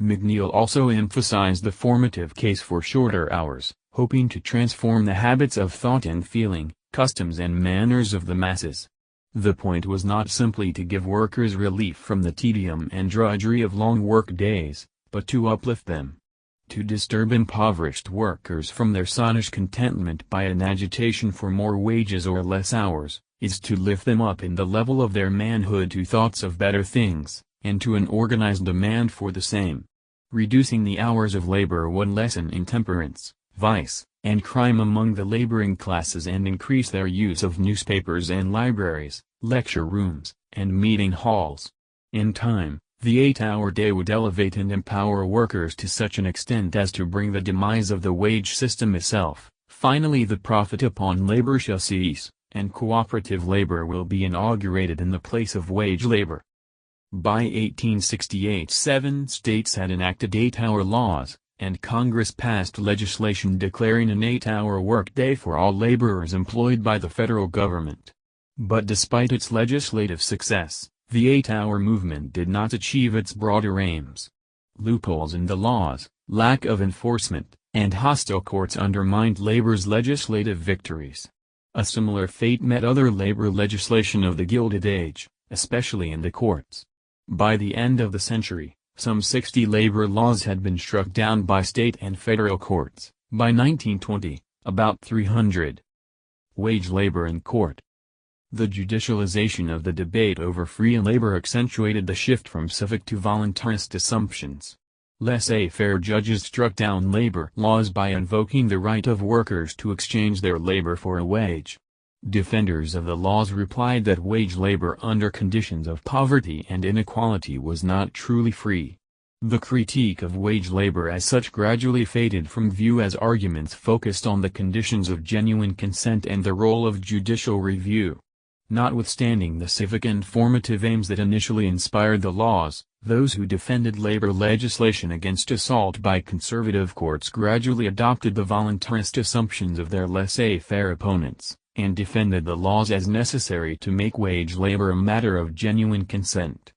[SPEAKER 1] McNeill also emphasized the formative case for shorter hours, hoping to transform the habits of thought and feeling, customs and manners of the masses. The point was not simply to give workers relief from the tedium and drudgery of long work days, but to uplift them. To disturb impoverished workers from their sottish contentment by an agitation for more wages or less hours, is to lift them up in the level of their manhood to thoughts of better things, and to an organized demand for the same. Reducing the hours of labor would lessen intemperance, vice, and crime among the laboring classes and increase their use of newspapers and libraries, lecture rooms, and meeting halls. In time, the 8-hour day would elevate and empower workers to such an extent as to bring the demise of the wage system itself. Finally, the profit upon labor shall cease, and cooperative labor will be inaugurated in the place of wage labor. By 1868 7 states had enacted 8-hour laws, and Congress passed legislation declaring an 8-hour workday for all laborers employed by the federal government. But despite its legislative success, the 8-hour movement did not achieve its broader aims. Loopholes in the laws, lack of enforcement, and hostile courts undermined labor's legislative victories. A similar fate met other labor legislation of the Gilded Age, especially in the courts. By the end of the century, some 60 labor laws had been struck down by state and federal courts. By 1920, about 300. Wage labor in court. The judicialization of the debate over free labor accentuated the shift from civic to voluntarist assumptions. Laissez-faire judges struck down labor laws by invoking the right of workers to exchange their labor for a wage. Defenders of the laws replied that wage labor under conditions of poverty and inequality was not truly free. The critique of wage labor as such gradually faded from view as arguments focused on the conditions of genuine consent and the role of judicial review. Notwithstanding the civic and formative aims that initially inspired the laws, those who defended labor legislation against assault by conservative courts gradually adopted the voluntarist assumptions of their laissez-faire opponents, and defended the laws as necessary to make wage labor a matter of genuine consent.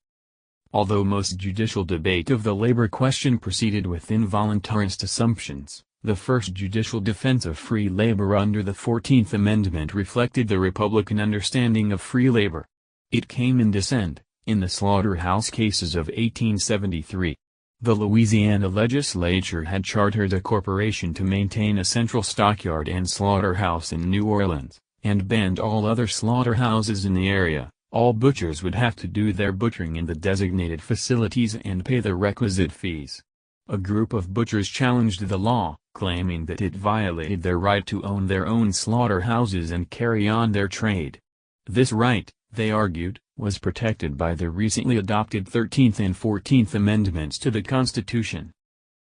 [SPEAKER 1] Although most judicial debate of the labor question proceeded within voluntarist assumptions, the first judicial defense of free labor under the 14th Amendment reflected the Republican understanding of free labor. It came in dissent, in the slaughterhouse cases of 1873. The Louisiana legislature had chartered a corporation to maintain a central stockyard and slaughterhouse in New Orleans, and banned all other slaughterhouses in the area. All butchers would have to do their butchering in the designated facilities and pay the requisite fees. A group of butchers challenged the law, claiming that it violated their right to own their own slaughterhouses and carry on their trade. This right, they argued, was protected by the recently adopted 13th and 14th Amendments to the Constitution.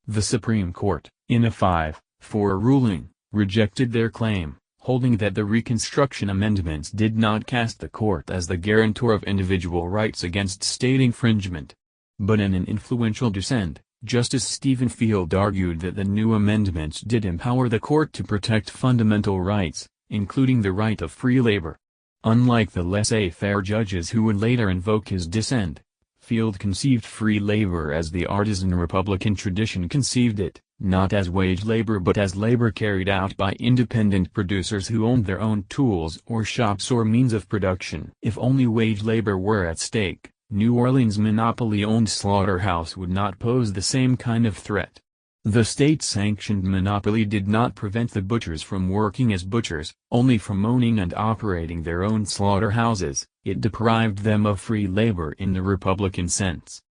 [SPEAKER 1] The Supreme Court, in a 5-4 ruling, rejected their claim, holding that the Reconstruction Amendments did not cast the court as the guarantor of individual rights against state infringement. But in an influential dissent, Justice Stephen Field argued that the new amendments did empower the court to protect fundamental rights, including the right of free labor. Unlike the laissez-faire judges who would later invoke his dissent, Field conceived free labor as the artisan Republican tradition conceived it, not as wage labor but as labor carried out by independent producers who owned their own tools or shops or means of production. If only wage labor were at stake, New Orleans' monopoly-owned slaughterhouse would not pose the same kind of threat. The state-sanctioned monopoly did not prevent the butchers from working as butchers, only from owning and operating their own slaughterhouses. It deprived them of free labor in the Republican sense.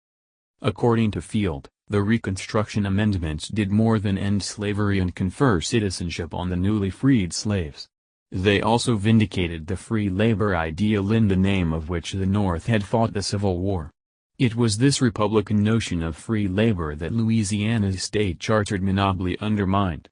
[SPEAKER 1] According to Field, the Reconstruction Amendments did more than end slavery and confer citizenship on the newly freed slaves. They also vindicated the free labor ideal in the name of which the North had fought the Civil War. It was this Republican notion of free labor that Louisiana's state-chartered monopoly undermined.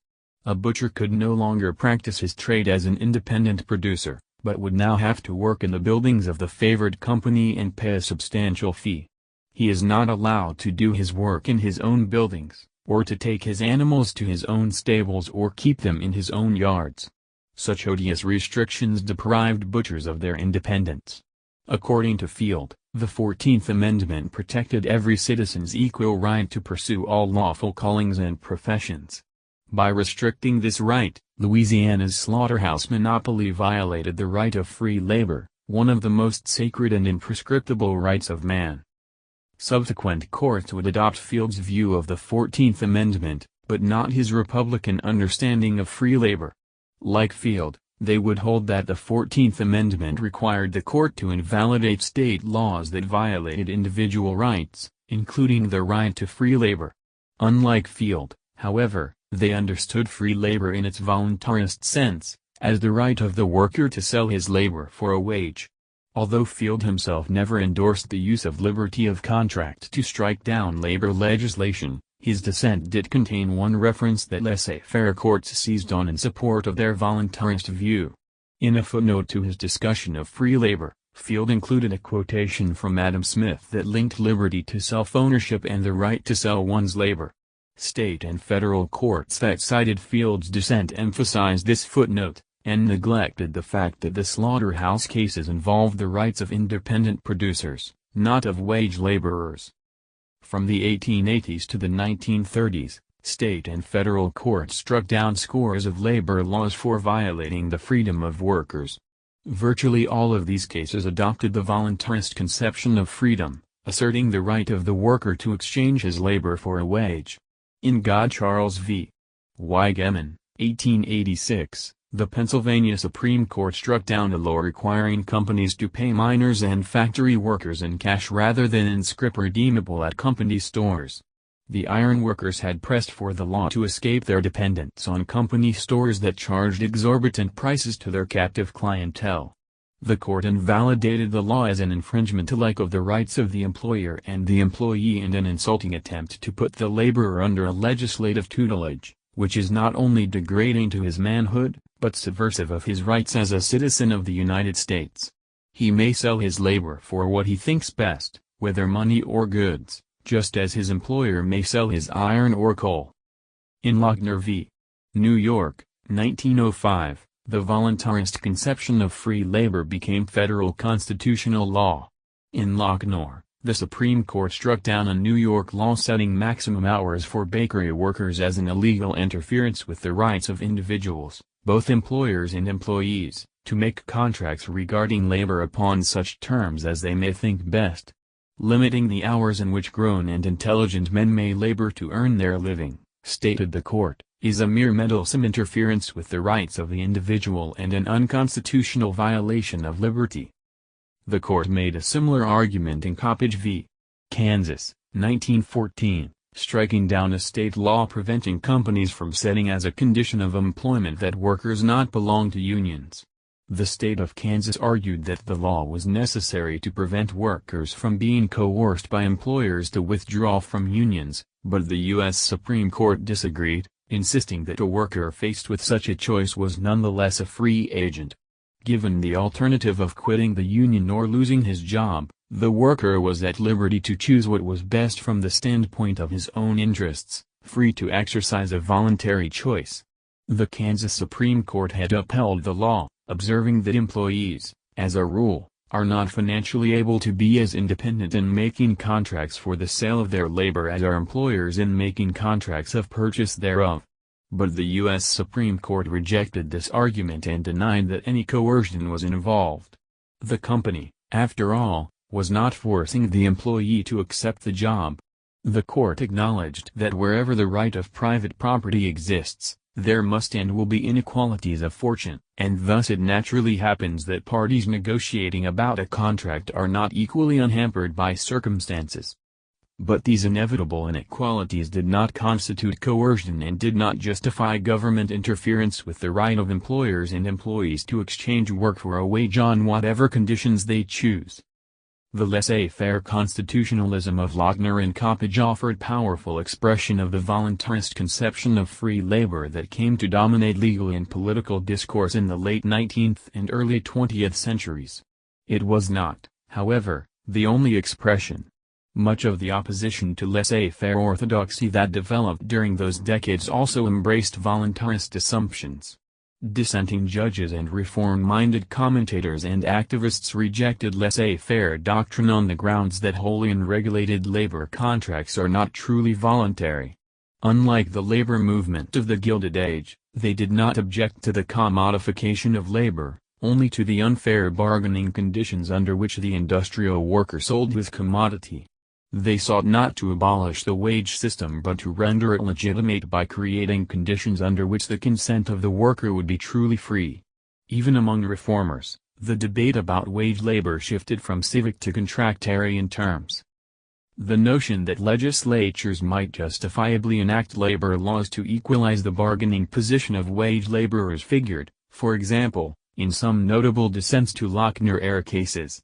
[SPEAKER 1] A butcher could no longer practice his trade as an independent producer, but would now have to work in the buildings of the favored company and pay a substantial fee. He is not allowed to do his work in his own buildings, or to take his animals to his own stables or keep them in his own yards. Such odious restrictions deprived butchers of their independence. According to Field, the 14th Amendment protected every citizen's equal right to pursue all lawful callings and professions. By restricting this right, Louisiana's slaughterhouse monopoly violated the right of free labor, one of the most sacred and imprescriptible rights of man. Subsequent courts would adopt Field's view of the 14th Amendment, but not his Republican understanding of free labor. Like Field, they would hold that the 14th Amendment required the court to invalidate state laws that violated individual rights, including the right to free labor. Unlike Field, however, they understood free labor in its voluntarist sense, as the right of the worker to sell his labor for a wage. Although Field himself never endorsed the use of liberty of contract to strike down labor legislation, his dissent did contain one reference that laissez-faire courts seized on in support of their voluntarist view. In a footnote to his discussion of free labor, Field included a quotation from Adam Smith that linked liberty to self-ownership and the right to sell one's labor. State and federal courts that cited Field's dissent emphasized this footnote, and neglected the fact that the slaughterhouse cases involved the rights of independent producers, not of wage laborers. From the 1880s to the 1930s, state and federal courts struck down scores of labor laws for violating the freedom of workers. Virtually all of these cases adopted the voluntarist conception of freedom, asserting the right of the worker to exchange his labor for a wage. In God Charles v. Wigeman, 1886, the Pennsylvania Supreme Court struck down a law requiring companies to pay miners and factory workers in cash rather than in scrip redeemable at company stores. The iron workers had pressed for the law to escape their dependence on company stores that charged exorbitant prices to their captive clientele. The court invalidated the law as an infringement alike of the rights of the employer and the employee and an insulting attempt to put the laborer under a legislative tutelage, which is not only degrading to his manhood, but subversive of his rights as a citizen of the United States. He may sell his labor for what he thinks best, whether money or goods, just as his employer may sell his iron or coal. In Lochner v. New York, 1905, the voluntarist conception of free labor became federal constitutional law. In Lochner, the Supreme Court struck down a New York law setting maximum hours for bakery workers as an illegal interference with the rights of individuals, both employers and employees, to make contracts regarding labor upon such terms as they may think best. Limiting the hours in which grown and intelligent men may labor to earn their living, stated the court, is a mere meddlesome interference with the rights of the individual and an unconstitutional violation of liberty. The court made a similar argument in Cooperative v. Kansas, 1914, striking down a state law preventing companies from setting as a condition of employment that workers not belong to unions. The state of Kansas argued that the law was necessary to prevent workers from being coerced by employers to withdraw from unions, but the U.S. Supreme Court disagreed, insisting that a worker faced with such a choice was nonetheless a free agent. Given the alternative of quitting the union or losing his job, the worker was at liberty to choose what was best from the standpoint of his own interests, free to exercise a voluntary choice. The Kansas Supreme Court had upheld the law, observing that employees, as a rule, are not financially able to be as independent in making contracts for the sale of their labor as are employers in making contracts of purchase thereof. But the U.S. Supreme Court rejected this argument and denied that any coercion was involved. The company, after all, was not forcing the employee to accept the job. The court acknowledged that wherever the right of private property exists, there must and will be inequalities of fortune, and thus it naturally happens that parties negotiating about a contract are not equally unhampered by circumstances. But these inevitable inequalities did not constitute coercion and did not justify government interference with the right of employers and employees to exchange work for a wage on whatever conditions they choose. The laissez-faire constitutionalism of Lochner and Coppage offered powerful expression of the voluntarist conception of free labor that came to dominate legal and political discourse in the late 19th and early 20th centuries. It was not, however, the only expression. Much of the opposition to laissez-faire orthodoxy that developed during those decades also embraced voluntarist assumptions. Dissenting judges and reform-minded commentators and activists rejected laissez-faire doctrine on the grounds that wholly unregulated labor contracts are not truly voluntary. Unlike the labor movement of the Gilded Age, they did not object to the commodification of labor, only to the unfair bargaining conditions under which the industrial worker sold his commodity. They sought not to abolish the wage system but to render it legitimate by creating conditions under which the consent of the worker would be truly free. Even among reformers, the debate about wage labor shifted from civic to contractarian terms. The notion that legislatures might justifiably enact labor laws to equalize the bargaining position of wage laborers figured, for example, in some notable dissents to Lochner-era cases.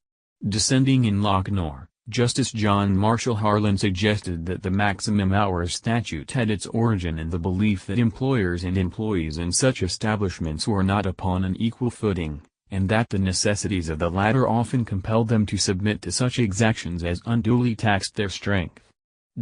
[SPEAKER 1] Dissenting in Lochner, Justice John Marshall Harlan suggested that the maximum hours statute had its origin in the belief that employers and employees in such establishments were not upon an equal footing, and that the necessities of the latter often compelled them to submit to such exactions as unduly taxed their strength.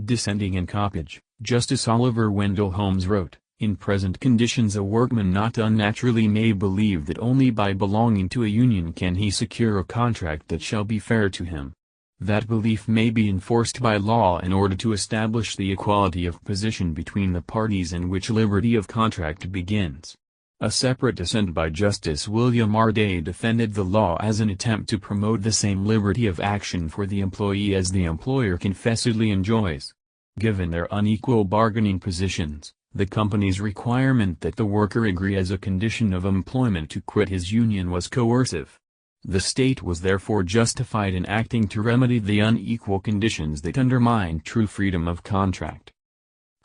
[SPEAKER 1] Dissenting in Coppage, Justice Oliver Wendell Holmes wrote, "In present conditions a workman not unnaturally may believe that only by belonging to a union can he secure a contract that shall be fair to him. That belief may be enforced by law in order to establish the equality of position between the parties in which liberty of contract begins." A separate dissent by Justice William R. Day defended the law as an attempt to promote the same liberty of action for the employee as the employer confessedly enjoys. Given their unequal bargaining positions, the company's requirement that the worker agree as a condition of employment to quit his union was coercive. The state was therefore justified in acting to remedy the unequal conditions that undermined true freedom of contract.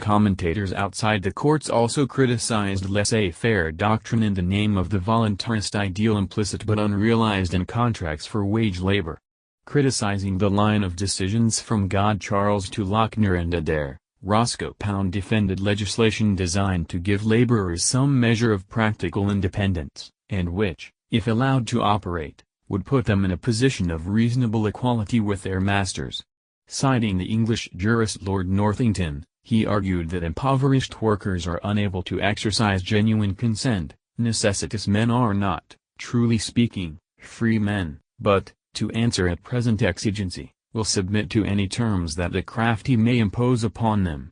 [SPEAKER 1] Commentators outside the courts also criticized laissez-faire doctrine in the name of the voluntarist ideal implicit but unrealized in contracts for wage labor. Criticizing the line of decisions from God-Charles to Lochner and Adair, Roscoe Pound defended legislation designed to give laborers some measure of practical independence, and which, if allowed to operate, would put them in a position of reasonable equality with their masters. Citing the English jurist Lord Northington, he argued that impoverished workers are unable to exercise genuine consent. Necessitous men are not, truly speaking, free men, but, to answer at present exigency, will submit to any terms that the crafty may impose upon them.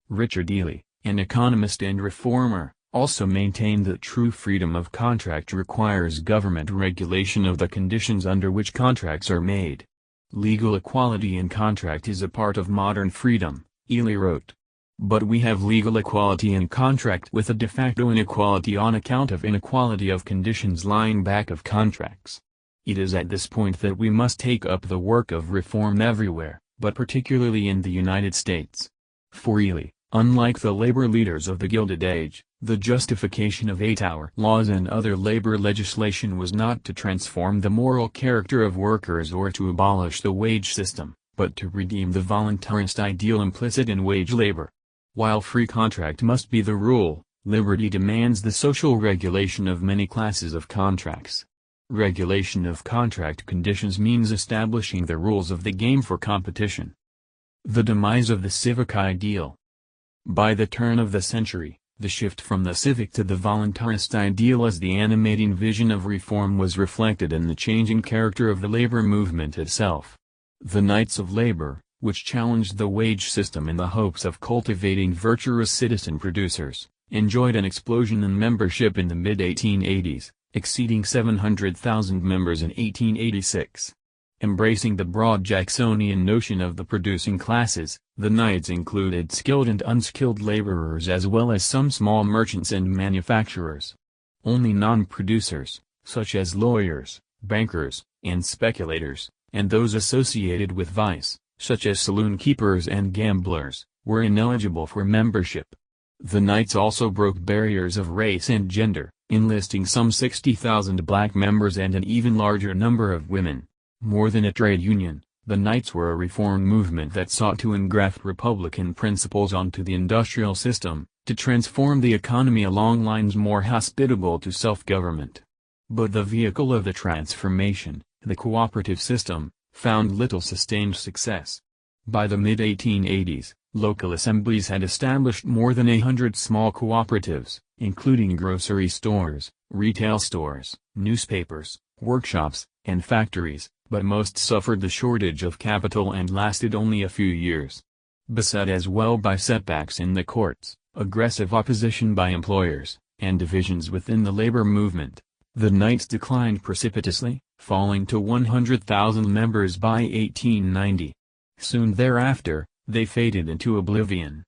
[SPEAKER 1] Richard Ely, an economist and reformer, also maintained that true freedom of contract requires government regulation of the conditions under which contracts are made. Legal equality in contract is a part of modern freedom, Ely wrote. But we have legal equality in contract with a de facto inequality on account of inequality of conditions lying back of contracts. It is at this point that we must take up the work of reform everywhere, but particularly in the United States. For Ely, unlike the labor leaders of the Gilded Age, the justification of 8-hour laws and other labor legislation was not to transform the moral character of workers or to abolish the wage system, but to redeem the voluntarist ideal implicit in wage labor. While free contract must be the rule, liberty demands the social regulation of many classes of contracts. Regulation of contract conditions means establishing the rules of the game for competition. The demise of the civic ideal. By the turn of the century, the shift from the civic to the voluntarist ideal as the animating vision of reform was reflected in the changing character of the labor movement itself. The Knights of Labor, which challenged the wage system in the hopes of cultivating virtuous citizen producers, enjoyed an explosion in membership in the mid-1880s, exceeding 700,000 members in 1886. Embracing the broad Jacksonian notion of the producing classes, the Knights included skilled and unskilled laborers as well as some small merchants and manufacturers. Only non-producers, such as lawyers, bankers, and speculators, and those associated with vice, such as saloon keepers and gamblers, were ineligible for membership. The Knights also broke barriers of race and gender, enlisting some 60,000 black members and an even larger number of women. More than a trade union, the Knights were a reform movement that sought to engraft Republican principles onto the industrial system, to transform the economy along lines more hospitable to self-government. But the vehicle of the transformation, the cooperative system, found little sustained success. By the mid-1880s, local assemblies had established more than 100 small cooperatives, including grocery stores, retail stores, newspapers, workshops, and factories, but most suffered the shortage of capital and lasted only a few years. Beset as well by setbacks in the courts, aggressive opposition by employers, and divisions within the labor movement, the Knights declined precipitously, falling to 100,000 members by 1890. Soon thereafter, they faded into oblivion.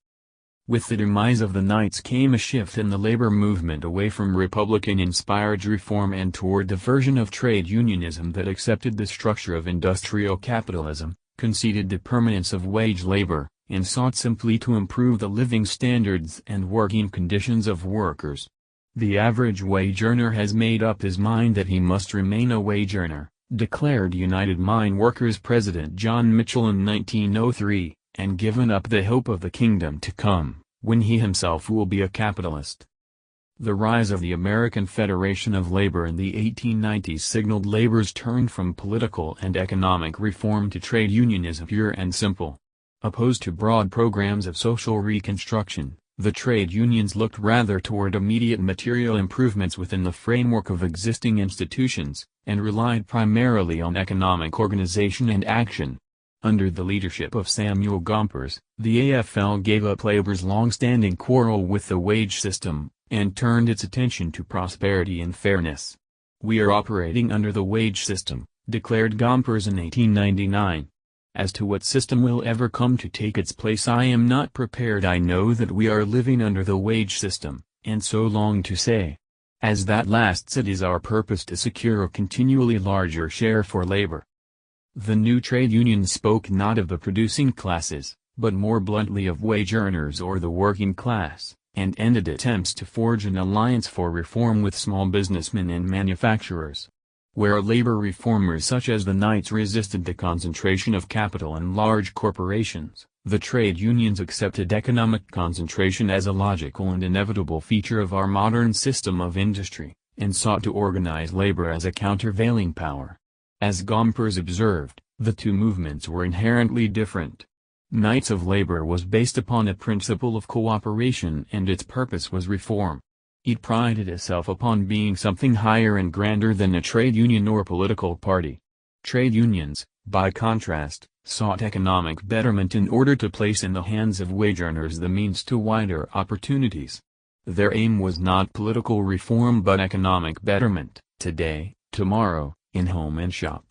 [SPEAKER 1] With the demise of the Knights came a shift in the labor movement away from Republican-inspired reform and toward the version of trade unionism that accepted the structure of industrial capitalism, conceded the permanence of wage labor, and sought simply to improve the living standards and working conditions of workers. The average wage earner has made up his mind that he must remain a wage earner, declared United Mine Workers President John Mitchell in 1903, and given up the hope of the kingdom to come, when he himself will be a capitalist. The rise of the American Federation of Labor in the 1890s signaled labor's turn from political and economic reform to trade unionism pure and simple. Opposed to broad programs of social reconstruction, the trade unions looked rather toward immediate material improvements within the framework of existing institutions, and relied primarily on economic organization and action. Under the leadership of Samuel Gompers, the AFL gave up labor's long-standing quarrel with the wage system, and turned its attention to prosperity and fairness. "We are operating under the wage system," declared Gompers in 1899. "As to what system will ever come to take its place I am not prepared. I know that we are living under the wage system, and so long to say. As that lasts it is our purpose to secure a continually larger share for labor." The new trade unions spoke not of the producing classes, but more bluntly of wage earners or the working class, and ended attempts to forge an alliance for reform with small businessmen and manufacturers. Where labor reformers such as the Knights resisted the concentration of capital in large corporations, the trade unions accepted economic concentration as a logical and inevitable feature of our modern system of industry, and sought to organize labor as a countervailing power. As Gompers observed, the two movements were inherently different. Knights of Labor was based upon a principle of cooperation and its purpose was reform. It prided itself upon being something higher and grander than a trade union or political party. Trade unions, by contrast, sought economic betterment in order to place in the hands of wage earners the means to wider opportunities. Their aim was not political reform but economic betterment, today, tomorrow, in home and shop.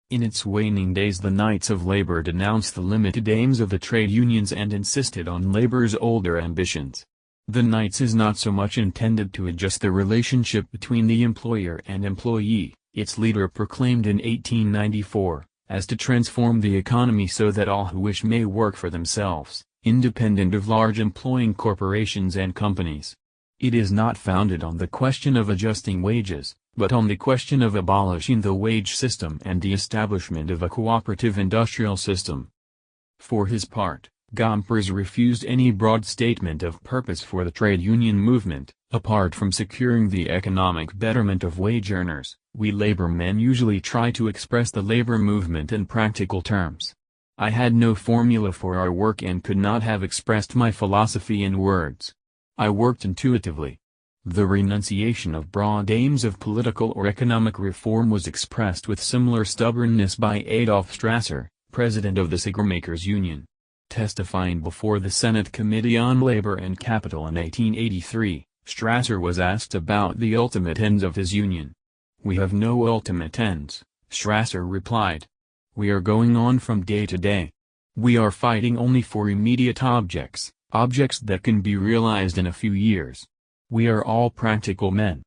[SPEAKER 1] In its waning days the Knights of Labor denounced the limited aims of the trade unions and insisted on labor's older ambitions. The Knights is not so much intended to adjust the relationship between the employer and employee, its leader proclaimed in 1894, as to transform the economy so that all who wish may work for themselves, independent of large employing corporations and companies. It is not founded on the question of adjusting wages, but on the question of abolishing the wage system and the establishment of a cooperative industrial system. For his part, Gompers refused any broad statement of purpose for the trade union movement. Apart from securing the economic betterment of wage earners, we labor men usually try to express the labor movement in practical terms. I had no formula for our work and could not have expressed my philosophy in words. I worked intuitively. The renunciation of broad aims of political or economic reform was expressed with similar stubbornness by Adolf Strasser, president of the Cigarmakers Union. Testifying before the Senate Committee on Labor and Capital in 1883, Strasser was asked about the ultimate ends of his union. "We have no ultimate ends," Strasser replied. "We are going on from day to day. We are fighting only for immediate objects, objects that can be realized in a few years. We are all practical men."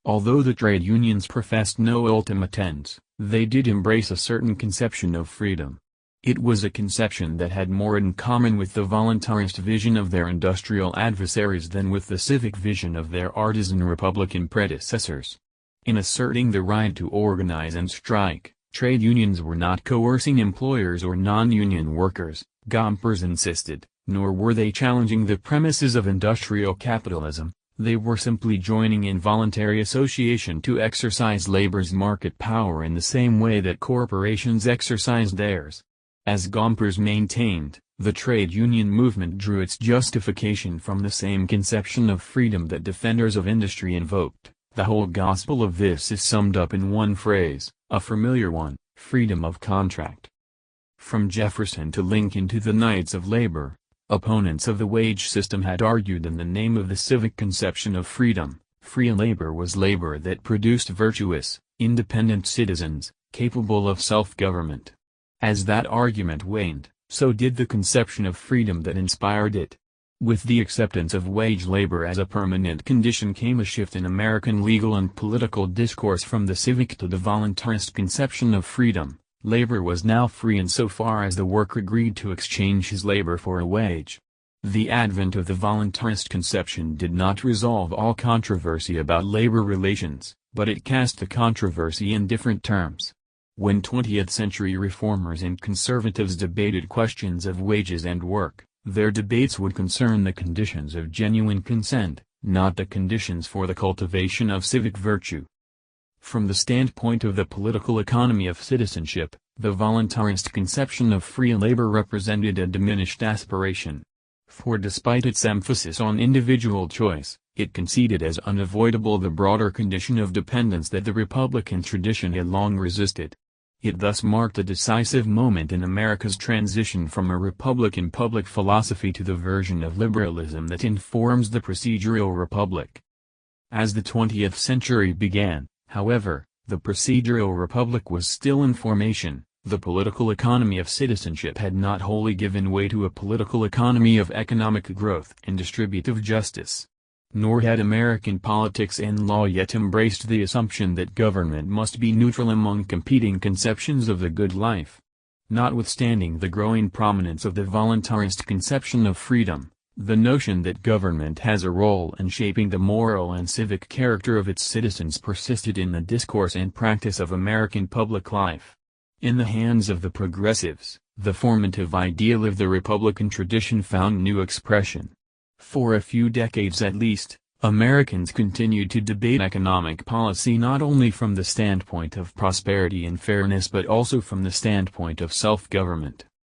[SPEAKER 1] Although the trade unions professed no ultimate ends, they did embrace a certain conception of freedom. It was a conception that had more in common with the voluntarist vision of their industrial adversaries than with the civic vision of their artisan Republican predecessors. In asserting the right to organize and strike, trade unions were not coercing employers or non-union workers, Gompers insisted, nor were they challenging the premises of industrial capitalism. They were simply joining in voluntary association to exercise labor's market power in the same way that corporations exercised theirs. As Gompers maintained, the trade union movement drew its justification from the same conception of freedom that defenders of industry invoked. The whole gospel of this is summed up in one phrase, a familiar one: freedom of contract. From Jefferson to Lincoln to the Knights of Labor, opponents of the wage system had argued in the name of the civic conception of freedom. Free labor was labor that produced virtuous, independent citizens, capable of self-government. As that argument waned, so did the conception of freedom that inspired it. With the acceptance of wage labor as a permanent condition came a shift in American legal and political discourse from the civic to the voluntarist conception of freedom. Labor was now free insofar as the worker agreed to exchange his labor for a wage. The advent of the voluntarist conception did not resolve all controversy about labor relations, but it cast the controversy in different terms. When 20th-century reformers and conservatives debated questions of wages and work, their debates would concern the conditions of genuine consent, not the conditions for the cultivation of civic virtue. From the standpoint of the political economy of citizenship, the voluntarist conception of free labor represented a diminished aspiration. For despite its emphasis on individual choice, it conceded as unavoidable the broader condition of dependence that the Republican tradition had long resisted. It thus marked a decisive moment in America's transition from a Republican public philosophy to the version of liberalism that informs the procedural republic. As the 20th century began, however, the procedural republic was still in formation. The political economy of citizenship had not wholly given way to a political economy of economic growth and distributive justice. Nor had American politics and law yet embraced the assumption that government must be neutral among competing conceptions of the good life. Notwithstanding the growing prominence of the voluntarist conception of freedom, the notion that government has a role in shaping the moral and civic character of its citizens persisted in the discourse and practice of American public life. In the hands of the progressives, the formative ideal of the Republican tradition found new expression. For a few decades at least, Americans continued to debate economic policy not only from the standpoint of prosperity and fairness but also from the standpoint of self-government.